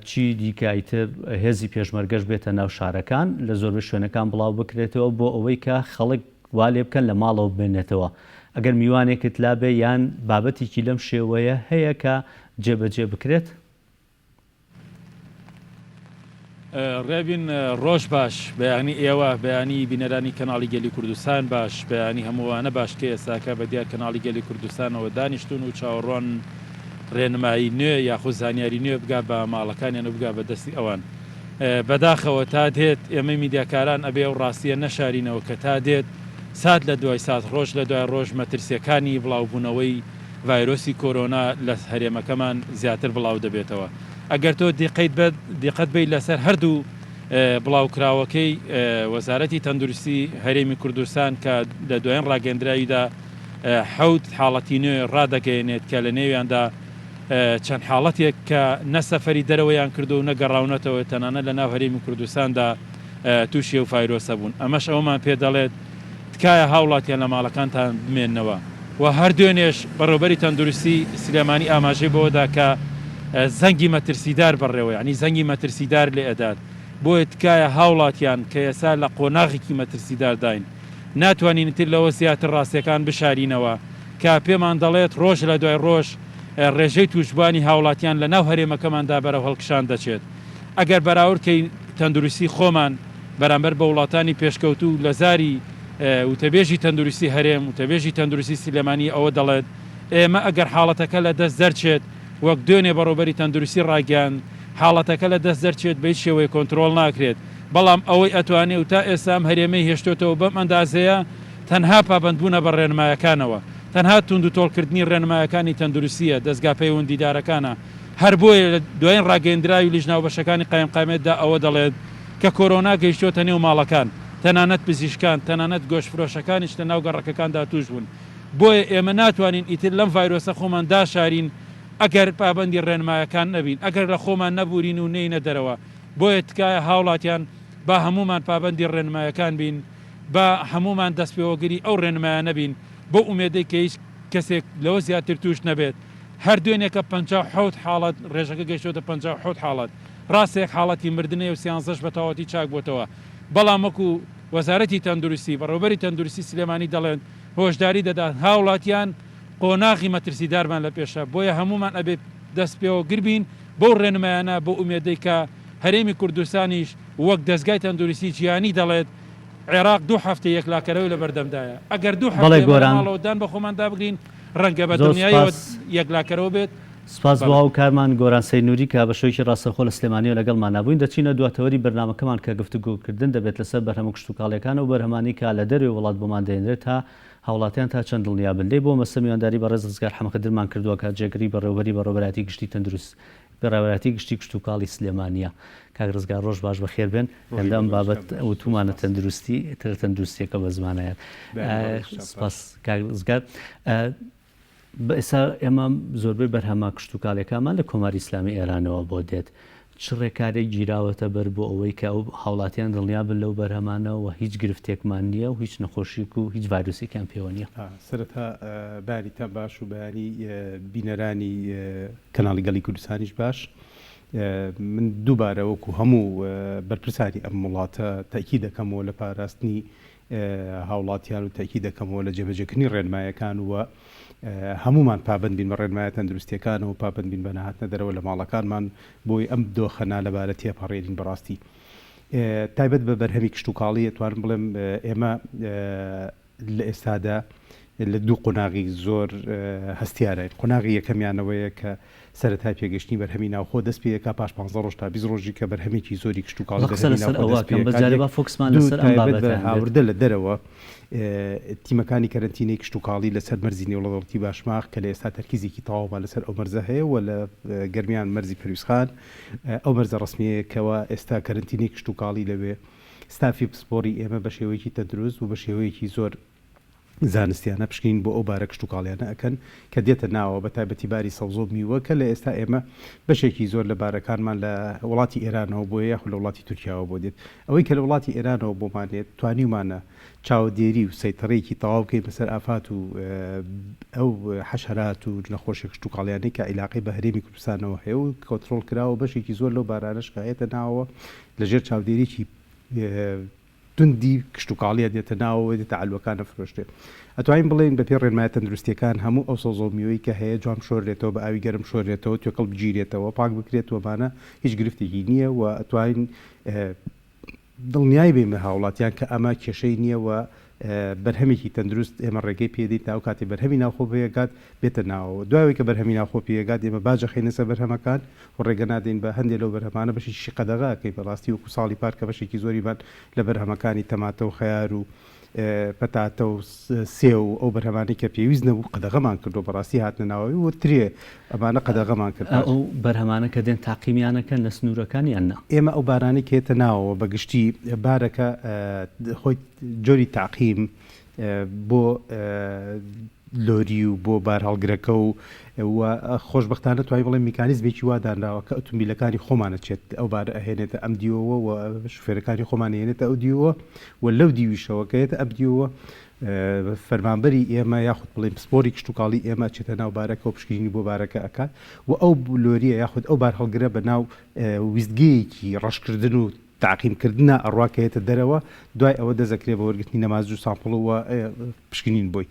چی دیکایتر هێزی پێشمەرگەش بێتە ناو شارەکان لە زۆربەی شوێنەکان بڵاو بکرێتەوە بۆ ئەوەی کە خەڵک وا لێ بکەن لە ماڵەوە بێنێتەوە ئەگەر میوانێکت لابێ یان بابەتێکی لەم شێوەیە هەیە کە جێبەجێ بکرێت ڕێبین ڕۆژ باش بەیانی ئێوە بەیانی بینەرانی کەناڵی گەلی کوردستان باش بەیانی هەمووانە باش کە ئێستاکە بە دیار کەناڵی گەلی کوردستانەوە دانیشتون و چاوەڕوان ڕێنمایی نوێ یاخود زانیاری نوێ بگا بە ماڵەکانیان و بگا بە دەستی ئەوان بەداخەوە تا دێت ئێمە میدیاکاران ئەبێ ئەو ڕاستیە نەشارینەوە کە تا دێت سات لە دوای سات ڕۆژ لە دوای ڕۆژ مەترسیەکانی بڵاوبوونەوەی ڤایرۆسی کۆرۆنا لە هەرێمەکەمان زیاتر بڵاو دەبێتەوە ئەگەر تۆ دیقەت بیت لەسەر هەردوو بڵاوکراوەکەی وەزارەتی تەندروستی هەرێمی کوردستان کە لە دوایین ڕاگەندراویدا حەوت حاڵەتی نوێ ڕادەگەیەنێت کە لە نێویاندا چەند حاڵەتێک کە نەسەفەری دەرەوەیان کردو و نەگەڕاونەتەوە تەنانە لە ناو هەرێمی کوردستاندا تووشی و ڤایرۆسە بوون ئەمەش ئەومان پێ دەڵێت تکایە هاوڵاتیان لە ماڵەکانتان بمێننەوە و هەردوێنێش بەڕێوەبەری تەندروستی سلێمانی ئاماژەی بۆدا کە زەنگی مەترسیدار بڕێەوە ینی زەنگی مەترسیدار لێ ئەدات بۆیە تکایە هاوڵاتیان کە ئێسا لە قۆناغێکی مەترسیدار داین ناتوانین تر لەوە زیاتر ڕاستیەکان بشارینەوە کە پێمان دەڵێت ڕۆژ لە دوای ڕۆژ ڕێژەی توشبانی هاوڵاتیان لە ناو هەرێمەکەماندا بەرە هەڵکشان دەچێت ئەگەر بەراوردکەی تەندروستی خۆمان بەرامبەر بە وڵاتانی پێشکەوتو لە زاری وتەبێژی تەندروستی هەرێم وتەبێژی تەندروستی سلێمانی ئەوە دەڵێت ئێمە ئەگەر حاڵەتەکە لە دەست دەرچێت وەک دوێنێ بەڕۆبەری تەندروستی ڕاگەیان حاڵەتەکە لە دەست دەرچێت بەیت شێوەیە کۆنتترۆل ناکرێت بەڵام ئەوەی ئەتوانێت و تا ئێسام هەرێمەی هێشتێتەوە بەم ئەندازەیە تەنها پابندبوونە بە ڕێنمایەکانەوە تەنها تونند و تۆڵکردنی ڕێنمایەکانی تەندروستیە دەستگا پەیوەندیدارەکانە هەر بۆیە دوایین ڕاگەیەندراوی لیژناو بەشەکانی قایم قامێتدا ئەوە دەڵێت کە کۆرۆنا گەیشتۆتە نێو ماڵەکان تەنانەت پزیشکان تەنانەت گۆشتفرۆشەکانیش لە ناو گەڕەکەکاندا توش بوون بۆیە ئێمە ناتوانین ئیتر لەم ڤایرۆسە خۆمان داشارین ئەگەر پابەندی ڕێنمایەکان نەبین ئەگەر لە خۆمان نەبورین و نینە دەرەوە بۆیە تکایە هاوڵاتیان با هەمومان پابەندی ڕێنمایەکان بین با هەمومان دەستپێوەگیری ئەو ڕێنمایە نەبین بۆ ئومێدەی کە هیچ کەسێک لەوە زیاتر توش نەبێت هەر دوێنێکە 57 حاڵەت ڕێژەکە گەیشتۆتە 57 حاڵەت ڕاستێک حاڵەتی مردنەی و سیانزەش بە تەواوەتی چاک بۆتەوە بەڵام وەکو وەزارەتی تەندروستی بەڕێوەبەری تەندروستی سلێمانی دەڵێن هۆشداری دەدات هاوڵاتیان قۆناغی مەترسیدارمان لە پێشە بۆیە هەمومان ئەبێت دەست پێوە گربین بۆ ڕێنمایانە بۆ ئومێدەی کە هەرێمی کوردستانیش وەک دەستگای تەندروستی جیهانی دەڵێت عێراق 2 هەفتە یەکلاکەرەوەی لە بەردەمدایە ئەگەر 2 هەفتەماڵەوەدان بە خۆمان دابگرین ڕەنگە بە دڵنیایەوە یەکلاکەرەوە بێت سپاس بۆ ئەو کارمان گۆران سەینووری کە بە شێوەیەکی ڕاستەخۆ لە سلێمانیەوە لەگەڵمان نبووین دەچینە دواتەوەری بەرنامەکەمان کە گفتوگوکردن دەبێت لەسەر بەرهەمە کشتتوکاڵەکان و بەرهەمانی کا لە دەروێ وڵات بۆمان دەێنرێت تا هاوڵاتیان تا چەند دڵنیا بندێ بۆ مەسە میوانداری بە ڕێز ڕزگار حەمەقەدرمان کردووە کە جێگری بەڕێوەبەری بەڕێوەبەراتی گشتی تەندروست بەڕێوەبەراتی گشتی کشتتوکاڵی سلێمانیە کاک ڕزگار ڕۆژ باش بەخێر بێن هەندە ئەم بابەت وتومانە تەندروستی تر تەندروستیەکە بە زمانەیە سپاس کاک ڕزگار ئێستا ئێمە زۆربەی بەرهەمە کشتتوکاڵەکانمان لە کۆماری ئیسلامی ئێرانەوە بۆ دێت چ ڕێکارێک گیراوەتە بەر بۆ ئەوەی کە ئەو هاوڵاتیان دڵنیا بن لەو بەرهەمانەوە هیچ گرفتێکمان نییە و هیچ نەخۆشیک و هیچ ڤایرۆسێکیان پێوە نییە سەرەتا باری تا باش و باری بینەرانی کەناڵی گەڵی کوردستانیش باش من دووبارە وەکو هەموو بەرپرسانی ئەم وڵاتە تاکی دەکەمەوە لە پاراستنی هاوڵاتیان و تاکی دەکەمەوە لە جێبەجێکردنی ڕێنمایەکان وە هەمومان پابند بین بە ڕێنمایە تەندروستیەکانەوە پابند بین بە نەهاتنە دەرەوە لە ماڵەکانمان بۆی ئەم دۆخەنا لەبارە تێپەڕێنین بەڕاستی تایبەت بە بەرهەمی کشتتوکاڵی ئەتوانم بڵێم ئێمە لە ئێستادا لە دوو قۆناغی زۆر هەستیارین قۆناغی یەکەمیانەوەیە کە سەرەتای پێگەشتنی بەرهەمی ناوخۆ دەست پێەکە پاش 15 ڕۆژ تا 20 ڕۆژی کە بەرهەمێکی زۆری کشتتوکاڵ هاوردە لە دەرەوە تیمەکانی کەرنتینەی کشتتوکاڵی لەسەر مەرزی نێوڵەتی باشماخ کە لە ئێستا تەرکیزێکی تەواومان لەسەر ئەو مەرزە هەیە و لە گەرمیان مەرزی پەرویسخان ئەو مەرزە ڕسمیەکەوە ئێستا کەرنتینەی کشتتوکاڵی لەوێ ستافی پسپۆری ئێمە بە شێوەیەکی تەندروست و بە شێوەیەکی زۆر زانستیانە پشکین بۆ ئەو بارە کشتتوکاڵیانە ئەکەن کە دێتە ناوە بە تایبەتی باری سەوزۆ میوە کە لە ئێستا ئێمە بەشێکی زۆر لە بارەکانمان لە وڵاتی ئێرانەوە بۆ یاخ لە وڵاتی تورکیاوە بۆ دێت ئەوەی کە لە وڵاتی ئێرانەوە بۆمانێت توانیمانە چاودێری و سەیتەڕێکی تەواو بکەین بەسەر ئافات و ئەو حەشەرات و نەخۆشی کشتتوکاڵیانەی کە عیلاقی بە هەرێمی کوردستانەوە هەیە و کۆنتڕۆڵ کراوە بەشێکی زۆر لەو بارانەش کایەتە ناوە لەژێر چاودێریی توندی کشتتوکاڵیە دێتە ناوە دێتە عەلوەکانە فرۆشتێ ئەتوانین بڵێن بە پێ ڕێنمایە تەندروستیەکان هەموو ئەو سەوزۆمیۆی کە هەیە جوام شۆرێتەوە بە ئاوی گەرم شۆرێتەوە توێکەڵ بگیرێتەوە پاک بکرێتەوەمانە هیچ گرفتێکی نییە و ئەتوانین دڵنیای بێمە هاوڵاتیان کە ئەمە کێشەی نییە و بەرهەمێکی تەندروست ئێمە ڕێگەی پێدەین تا ئەو کاتی بەرهەمی ناوخۆ پێگات بێتە ناوە دوایەوەی کە بەرهەمی ناوخۆ پێگات ئێمە باجە خینەسە بەرهەمەکان و ڕێگە نادەین بە هەندێک لەو بەرهەمانە بەشێکی قەدەغاکەی بەڕاستی وەکو ساڵی پارکە بەشێکی زۆریمان لە بەرهەمەکانی تەماتە و خەیار و پەتاتە و سێ و ئەو بەرهەمانی کە پێویست نەبوو قەدەغەمان کردو بەڕاستی هاتنە ناوەوی و ترێ ئەمانە قەدەغەمان کرد ئەو بەرهەمانە کە دێن تاقیمیانەکەن لە سنوورەکانیان نا ئێمە ئەو بارانی کێتە ناوەوە بەگشتی بارەکە خۆی جۆری تاقیم بۆ لۆری و بۆ بار هەڵگرەکە و خۆشببختانە توای بڵێ میکانیزمێکی وادانراوە کە ئۆتۆمبیلەکانی خۆمانە چێت ئەو بارە ئەهێنێتە ئەم دیوەوە و شوفێرەکانی خۆمانهێنێتە ئەو دیوە و لەو دیویشەوەکەیێتە ئەم دیوە فەرمانبەری ئێمە یاخود بڵێن پسپۆری کشتتوکاڵی ئێمە چێتە ناو بارەکە و پشکنینی بۆ بارەکە ئەکات و ئەو لۆریە یاخود ئەو بار هەڵگرە بە ناو ویستگەیەکی ڕەشکردن و تاقیمکردنە ئەڕواکەیەتە دەرەوە دوای ئەوە دەزەکرێت بە وەرگرتنی نەماز و سامپڵەوە پشکنین بۆی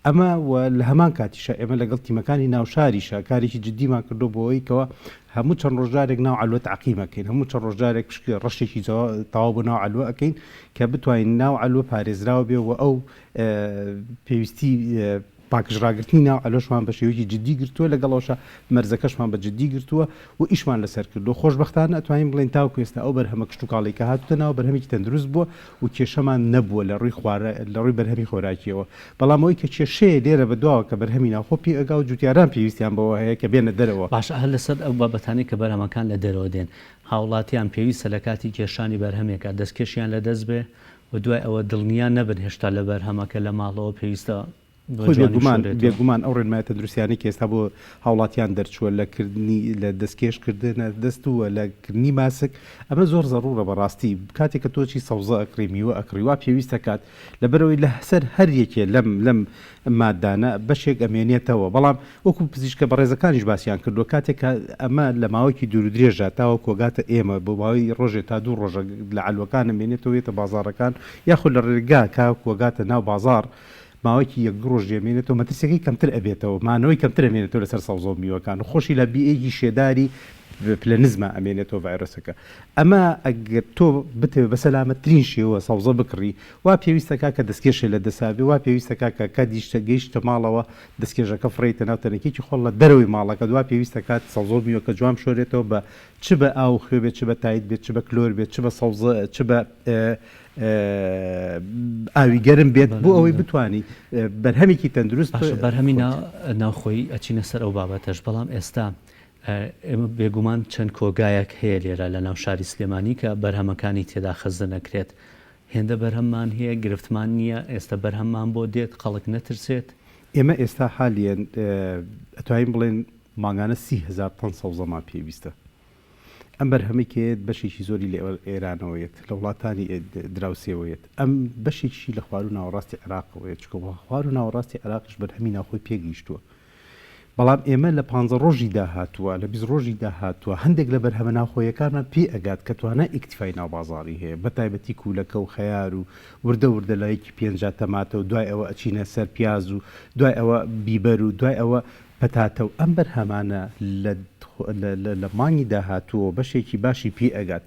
ئەمە لە هەمان کاتیشە ئێمە لەگەڵ تیمەکانی ناوشاریشە کارێکی جددیمان کردو بۆەوەی کەەوە هەموو چەند ڕۆژارێک ناو عەلوە تعقیمەکەین هەموو چەند ڕۆژارێک ڕەشێکی تەواو بۆ ناو عەلوە ئەەکەین کە بتوانین ناو عەلوە پارێزراوە بێ و ئەو پێویستی پاکژڕاگررتنی ناو ئەلۆشمان بە شێوەیەکی جددی گرتووە لەگەڵەوەشە مەرزەکەشمان بە جددی گرتووە و ئیشمان لەسەر کردو خۆشببختانە ئەتوانین بڵێن تاوکو ئێستا ئەو بەرهەمە کشت و کاڵی کە هاتوتە ناو بەرهەمێکی تەندروست بووە و کێشەمان نەبووە لە ڕووی خوارە لە ڕووی بەرهەمی خۆراکیەوە بەڵام ئەوەی کە کێشەیە لێرە بەدواوە کە بەرهەمی ناوخۆ پێ ئەگا و جوتیاران پێویستیان بەوە هەیە کە بێنە دەرەوە باش هەر لەسەر ئەو بابەتانی کە بەرهەمەکان لە دەرەوە دێن هاوڵاتیان پێویستە لە کاتی کێشانی بەرهەمێکە دەستکێشیان لە دەست بێ و دوای ئەوە دڵنیان نەبن هێشتا لە بەرهەمەکە لە ماڵەوە پێویستە بێگومان ئەو ڕێنمایە تەندروستیانی کە ئێستا بۆ هاوڵاتیان دەرچووە لەکردنی لە دەستکێشکردنە دەستووە لەکردنی ماسک ئەمە زۆر زەڕورە بەڕاستی کاتێک کە تۆچی سەوزە ئەکریمیوە ئەکڕیوا پێویستە کات لەبەرەوەی لە سەر هەر یەکێ لەم مادانە بەشێک ئەمێنێتەوە بەڵام وەکو پزیشکە بەڕێزەکانیش باسییان کردو کاتێک ئەمە لە ماوەیەکی دوور درێژە تاوە کۆگاتە ئێمە بۆ ماوەی ڕۆژێک تا دوو ڕۆژە لە عەلوەکان ئەمێنێتەوەیتە بازارەکان یاخود لە ڕێگا کا کۆگاتە ناو بازار ماوەیەکی یەک ڕۆژ ئەمێنێتەوە مەترسیەکەی کەمتر ئەبێتەوە مانەوەی کەمتر ئەمێنێتەوە لەسەر سەوزە و میوەکان و خۆشی لە بیئێکی شێداری پلەنزمە ئەمێنێتەوە ڤایرۆسەکە ئەمە ئەگەر تۆ بتێ بە سەلامەتترین شێوە سەوزە بکڕی وا پێویستەکە کە دەستکێشە لە دەسابێ وا پێویستەکە کە کەدیشتە گەیشتە ماڵەوە دەستکێژەکە فڕیتە ناو تەنەکێکی خۆڵ لە دەرەوەی ماڵەکە دوا پێویستە کات سەوزە میوەکە جوام شۆرێتەوە بە چ بە ئاو خوێ بێت چ بە تایت بێت چ بە کلۆر بێت چ بە سەوزە چ بە ئاوی گەرم بێت بۆ ئەوەی بتانی بەرهەمێکی تەندروست بەرهەمی ناوخۆی ئەچینە سەر ئەو بابەتەش بەڵام ئێستا ئێمە بێگومان چەند کۆگایەک هەیە لێرە لە ناو شاری سلێمانی کە بەرهەمەکانی تێدا خەزە نەکرێت هێندە بەرهەممان هەیە گرفتمان نییە ئێستا بەرهەممان بۆ دێت خەڵک نەترسێت ئێمە ئێستا حالیان ئەتوانین بڵێن ماگانە 30,000 تەن سەوزەمان پێویستە ئەم بەرهەمێکێت بەشێکی زۆری لە ئێرانەوەیەت لە وڵاتانی دراوسێوەیەت ئەم بەشێکی لە خوار و ناوەڕاستی عێراقەوەیە چکە خوار و ناوەڕاستی عێراقش بەرهەمی ناوخۆی پێگەیشتووە بەڵام ئێمە لە 15 ڕۆژی داهاتووە لە 20 ڕۆژی داهاتووە هەندێک لە بەرهەمە ناوخۆیەکانمان پێ ئەگات کە توانە ئیکتیفای ناوبازاری هەیە بەتایبەتی کوولەکە و خەیار و وردە لایەکی 5 تەماتە و دوای ئەوە ئەچینە سەر پیاز و دوای ئەوە بیبەر و دوای ئەوە پەتاتە و ئەم بەرهەمانە لە مانگی داهاتووە بەشێکی باشی پێ ئەگات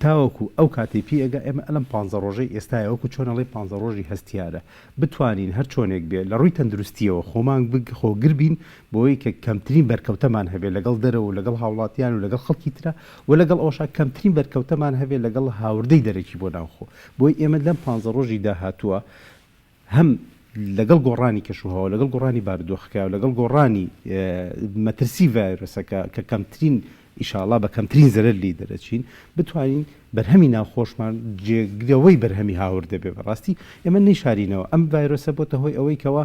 تاوەکو ئەو کاتی پێ ئەگە ئێمە ئەلم 15 ڕۆژەی ئێستای وەکو چۆنەڵی 15 ڕۆژی هەستیارە بتوانین هەر چۆنێک بێت لە ڕووی تەندروستیەوە خۆمان خۆگربین بۆی کە کەمترین بەرکەوتەمان هەبێت لەگەڵ دەرەوە و لەگەڵ هاوڵاتیان و لەگەڵ خەڵکی ترە و لەگەڵ ئەوشا کەمترین بەرکەوتەمان هەبێت لەگەڵ هاوردەی دەرەکی بۆ ناوخۆ بۆی ئێمە لەم 15 ڕۆژی داهاتووە هەم لەگەڵ گۆڕانی کەشوهەوە لەگەڵ گۆڕانی بارودۆخەکە و لەگەڵ گۆڕانی مەترسی ڤایرۆسەکە کە کەمترین ئیشاڵا بە کەمترین زەرەر لی دەرەچین بتوانین بەرهەمی ناوخۆشمان جێگرەوەی بەرهەمی هاورد دەبێ بەڕاستی ئێمە نەیشارینەوە ئەم ڤایرۆسە بۆتە هۆی ئەوەی کەەوە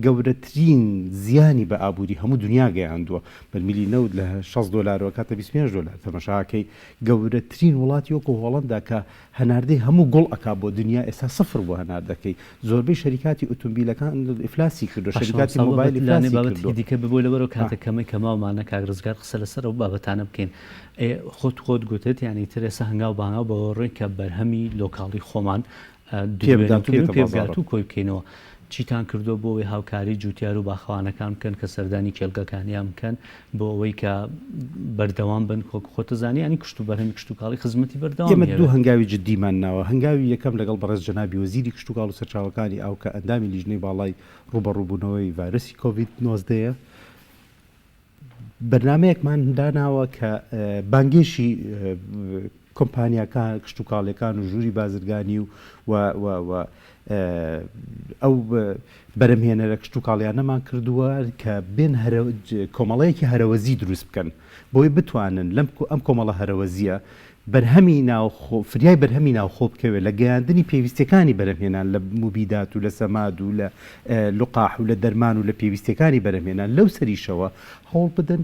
گەورەترین زیانی بە ئابووری هەموو دنیا گەیاندووە بەرمیلی نەوت لە $6 کاتە $25 تەمەشاکەی گەورەترین وڵاتی وەکو هۆڵەندا کە هەناردەی هەموو گوڵ ئەکا بۆ دنیا ئێستا سفر بۆ هەناردەکەی زۆربەی شەریکاتی ئۆتۆمبیلەکان ئیفلاسی کردو شەریکاتی مۆبایل ئیفلاسی دیکە ببووی لەبەرەوە کاتەکەمەی کەماومانە کاگرزگار قسە لەسەر ئەو بابەتانە بکەین خۆت گوتت یعنی ترێسە هەنگاو بانگا بە ڕێی کە بەرهەمی لۆکاڵی خۆمان پێبگات و کۆی بکەینەوە چیتان کردو بۆ ئەوەی هاوکاری جوتیار و باخەوانەکان بکەن کە سەردانی کێلگەکانیان بکەن بۆ ئەوەی کە بەردەوام بن خۆتەزانی ینی کشت و بەرهەمی کشت و کاڵی خزمەتی بەردەوام ئێمە دوو هەنگاوی جددیمان ناوە هەنگاوی یەکەم لەگەڵ بەڕێز جەنابی وەزیری کشت و کاڵ و سەرچاوەکانی ئەو کە ئەندامی لیژنەی باڵای ڕوبەڕووبوونەوەی ڤایرۆسی کۆڤید-19 بەرنمەیەکمان داناوە کە بانگێشی کۆمپانیاکان کشت و کاڵەکان و ژووری بازرگانی و ئەو بەرەمهێنەرە کشت و کاڵیانەمان کردووە کە بێن کۆمەڵەیەکی هەرەوەزی دروست بکەن بۆی بتوانن ئەم کۆمەڵە هەرەوەزیە بەرهەمی ناوخۆ فریای بەرهەمی ناوخۆ بکەوێت لە گەیاندنی پێویستەکانی بەرەمهێنان لە موبیدات و لە سەماد و لە لقاح و لە دەرمان و لە پێویستەکانی بەرەمهێنان لەو سەریشەوە هەوڵ بدەن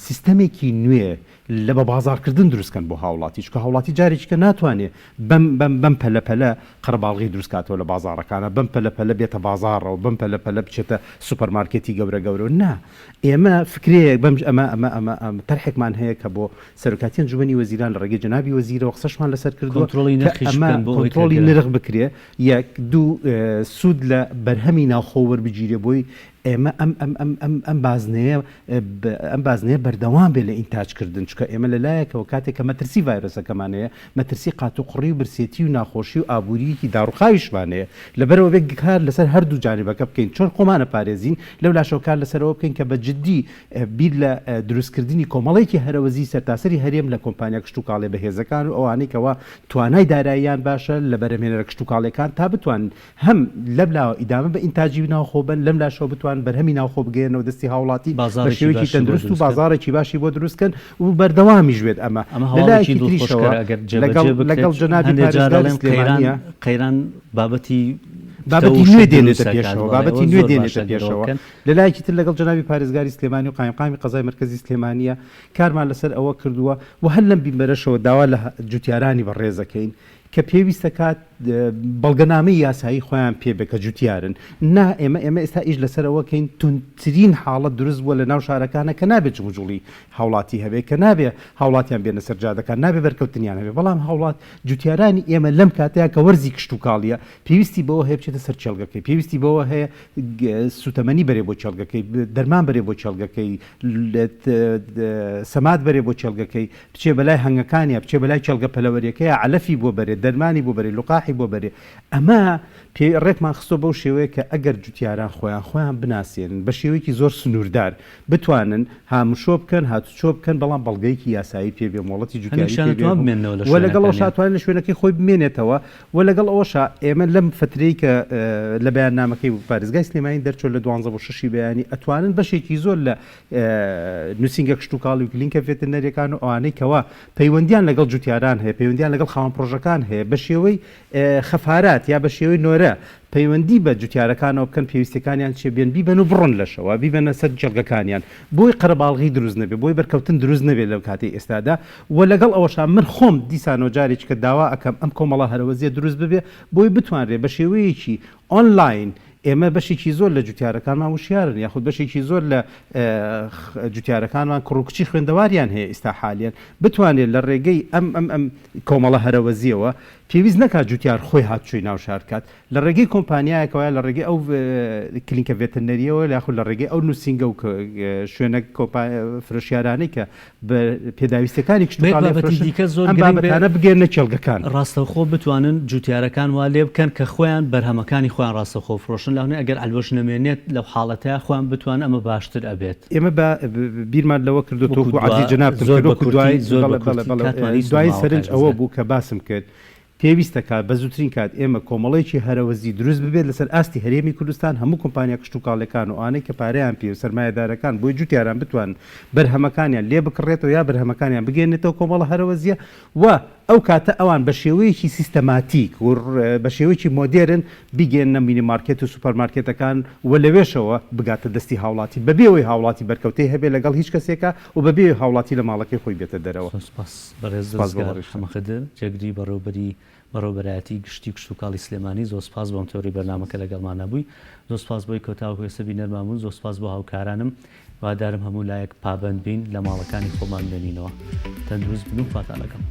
سیستەمێکی نوێ لە بە بازارکردن دروستکەن بۆ هاوڵاتی چکە هاوڵاتی جارێککە ناتوانێت بەم پەلەپەلە قەرباڵغی دروستکاتەوە لە بازارەکانە بەم پەلەپەلە بێتە بازارڕەوە بەم پەلەپەلە بچێتە سوپەرمارکێتی گەورە نا ئێمە فکرەیەک بەم ئەمە تەرحێکمان هەیە کە بۆ سەرۆکاتی ئەنجومەنی وەزیران لە ڕێگەی جەنابی وەزیرەوە قسەشمان لەسەر کردووە کۆنتڕۆلی نرخ بکرێ یەک دوو سوود لە بەرهەمی ناوخۆ وەربگیرێ بۆی ئێمە ئەم بازنەیە بەردەوام بێ لە ئینتاجکردن چکە ئێمە لەلایەکەوە کاتێک کە مەترسی ڤایرۆسەکەمانەیە مەترسی قات و قڕی و برسێتی و ناخۆشی و ئابوووریکی داڕوخاویشوانەیە لەبەرەوە بێ کار لەسەر هەردوو جانبەکە بکەین چۆن خۆمانە پارێزین لەو لاشەوە کار لەسەرەوە بکەین کە بە جددی بیر لە دروستکردنی کۆمەڵێکی هەرەوەزی سەرتاسەری هەرێم لە کۆمپانیا کشت و کاڵێ بەهێزەکان و ئەوانەی کەەوە توانای داراییان باشە لە بەرەمێنەرە کشت و کاڵەکان تا بتوان هەم لەبلاوە ئیدامە بە ئینتاجی ناوخۆ بن لەم لاشەوە بتوان بەرهەمی ناوخۆ بگەێنەوە دەستی هاوڵاتی بەشێوەیەکی تەندروست و بازارێکی باشی بۆ دروستکەن و بەردەوامی ژوێت ئەمە لەگەڵ جەنابی قەیران بابەتی نوێ دێنێتە پێشەوە بابەتی نوێ دێنێتە پێشەوە لەلایەکی تر لەگەڵ جەنابی پارێزگاری سلێمانی و قایمقامی قەزای مرکزی سلێمانیە کارمان لەسەر ئەوە کردووە و هەر لەم بینبەرەشەوە داوا لە جوتیارانی بەڕێزەکەین کە پێویستە کات بەڵگەنامەی یاسایی خۆیان پێ بکە جوتیارن نا ئێمە ئێستا ئیش لەسەرەوەکەین تونترین حاڵەت دروست بووە لە ناو شارەکانە کە نابێت جوڵی هاوڵاتی هەبێت کە نابێ هاوڵاتیان بێنە سەرجادەکان نابێ بەرکەوتنیان هەبێ بەڵام هاوڵات جوتیارانی ئێمە لەم کاتەیە کە وەرزی کشت و کاڵیە پێویستی بەوە هەیە بچێتە سەر چێلگەکەی پێویستی بەوە هەیە سوتەمەنی بەرێ بۆ چێلگەکەی دەرمان بەرێ بۆ چێلگەکەی سەمات بەرێ بۆ چێلگەکەی بچێ بەلای هەنگەکانیە بچێ بەلای چێلگە پەلەوەریەکەیە علەفی بۆ بەرێ دەرمانی بۆ بەرێ لوقاحی بۆ بەرێ ئەمە ڕێکمان خستۆ بەو شێوەیە کە ئەگەر جوتیاران خۆیان بناسیێنن بە شێوەیەکی زۆر سنووردار بتوانن هامشۆ بکەن هاتوچۆ بکەن بەڵام بەڵگەیەکی یاسایی پێبێ مۆڵەتی جوتیاری و لەگەڵ شاتوانین لە شوێنەکەی خۆی بمێنێتەوە و لەگەڵ ئەوەشا ئێمە لەم فترەی کە لە بەیاننامەکەی پارێزگای سلێمانی دەرچۆ لە 12 بۆ 6 بەیانی ئەتوانن بەشێکی زۆر لە نووسینگە کشت و کاڵی و کلینکە ڤێترنەریەکان و ئەوانەی کەوا پەیوەندیان لەگەڵ جوتیاران هەیە پەیوەندیان لەگەڵ خاوەن پرۆژەکان هەیە بە شێوەی خەفارات یا بە شێوەی نۆرە پەیوەندی بە جوتیارەکانەوە بکەن پێویستەکانیان چێبێن بیبن و بڕۆن لەشەوە بیبەنە سەر جەڵگەکانیان بۆی قەرەباڵغی دروست نەبێ بۆی بەرکەوتن دروست نەبێت لەو کاتی ئێستادا و لەگەڵ ئەوەش من خۆم دیسانەوە جارێک کە داوا ئەەکەم ئەم کۆمەڵە هەرەوەزیە دروست ببێ بۆی بتوانرێ بە شێوەیەکی ئۆنلاین ئێمە بەشێکی زۆر لە جوتیارەکانمان وشیارن یاخود بەشێکی زۆر لە جوتیارەکانمان کوڕکچی خوێندەواریان هەیە ئێستا حالیان بتوانێت لە ڕێگەی ئەم کۆمەڵە هەرەوەزیەوە پێویست نەکات جوتیار خۆی هاتچووی ناو شارکات لە ڕێگەی کۆمپانیایەکەوە لە ڕێگەی ئەو کلینکە ڤێترنەریەوە یاخود لە ڕێگەی ئەو نووسینگە و شوێنە فرۆشیارانەی کە بە پێداویستەکانی دیکە زۆر بابەتانە بگەێنە چێلگەکان ڕاستەخۆ بتوانن جوتیارەکان وا لێ بکەن کە خۆیان بەرهەمەکانی خۆیان ڕاستەخۆ فرۆشن لاونێ ئەگەر ئەلوەش نەمێنێت لەو حاڵەتەیە خۆیان بتوان ئەمە باشتر ئەبێت ئێمە بیرمان لەوە کردو تۆکو عزیز جەنابتم دوای سەرنج ئەوە بوو کە باسم کرد پێویستە کات بە زووترین کات ئێمە کۆمەڵێکی هەرەوەزی دروست ببێت لەسەر ئاستی هەرێمی کوردستان هەموو کۆمپانیا کشت و کاڵەکان و ئانەی کە پارەیان پێ و سەرمایەدارەکان بۆی جوتیاران بتوان بەرهەمەکانیان لێ بکڕێتەوە یا بەرهەمەکانیان بگەێنێتەوە کۆمەڵە هەرەوەزیە و ئەو کاتە ئەوان بە شێوەیەکی سیستەماتیک و بە شێوەیەکی مۆدێرن بیگەێنە مینیمارکێت و سوپەرمارکێتەکان و لەوێشەوە بگاتە دەستی هاوڵاتی بەبێەوەی هاوڵاتی بەرکەوتەی هەبێ لەگەڵ هیچ کەسێکە و بەبێ هاوڵاتی لە ماڵەکەی خۆی بێتە دەرەوە بەڕێزمەخدر جێگری بەڕێوەبەرایەتی گشتی کشت و کاڵی سلێمانی زۆر سپاس بۆم تۆری بەرنامەکە لەگەڵمان نەبووی زۆر سپاس بۆی کۆتاوە هێستا بینەرمامون زۆر سپاس بۆ هاوکارانم وادارم هەموو لایەک پابند بین لە ماڵەکانی خۆمان بێنینەوە تەندروست بن و فاتانەکەم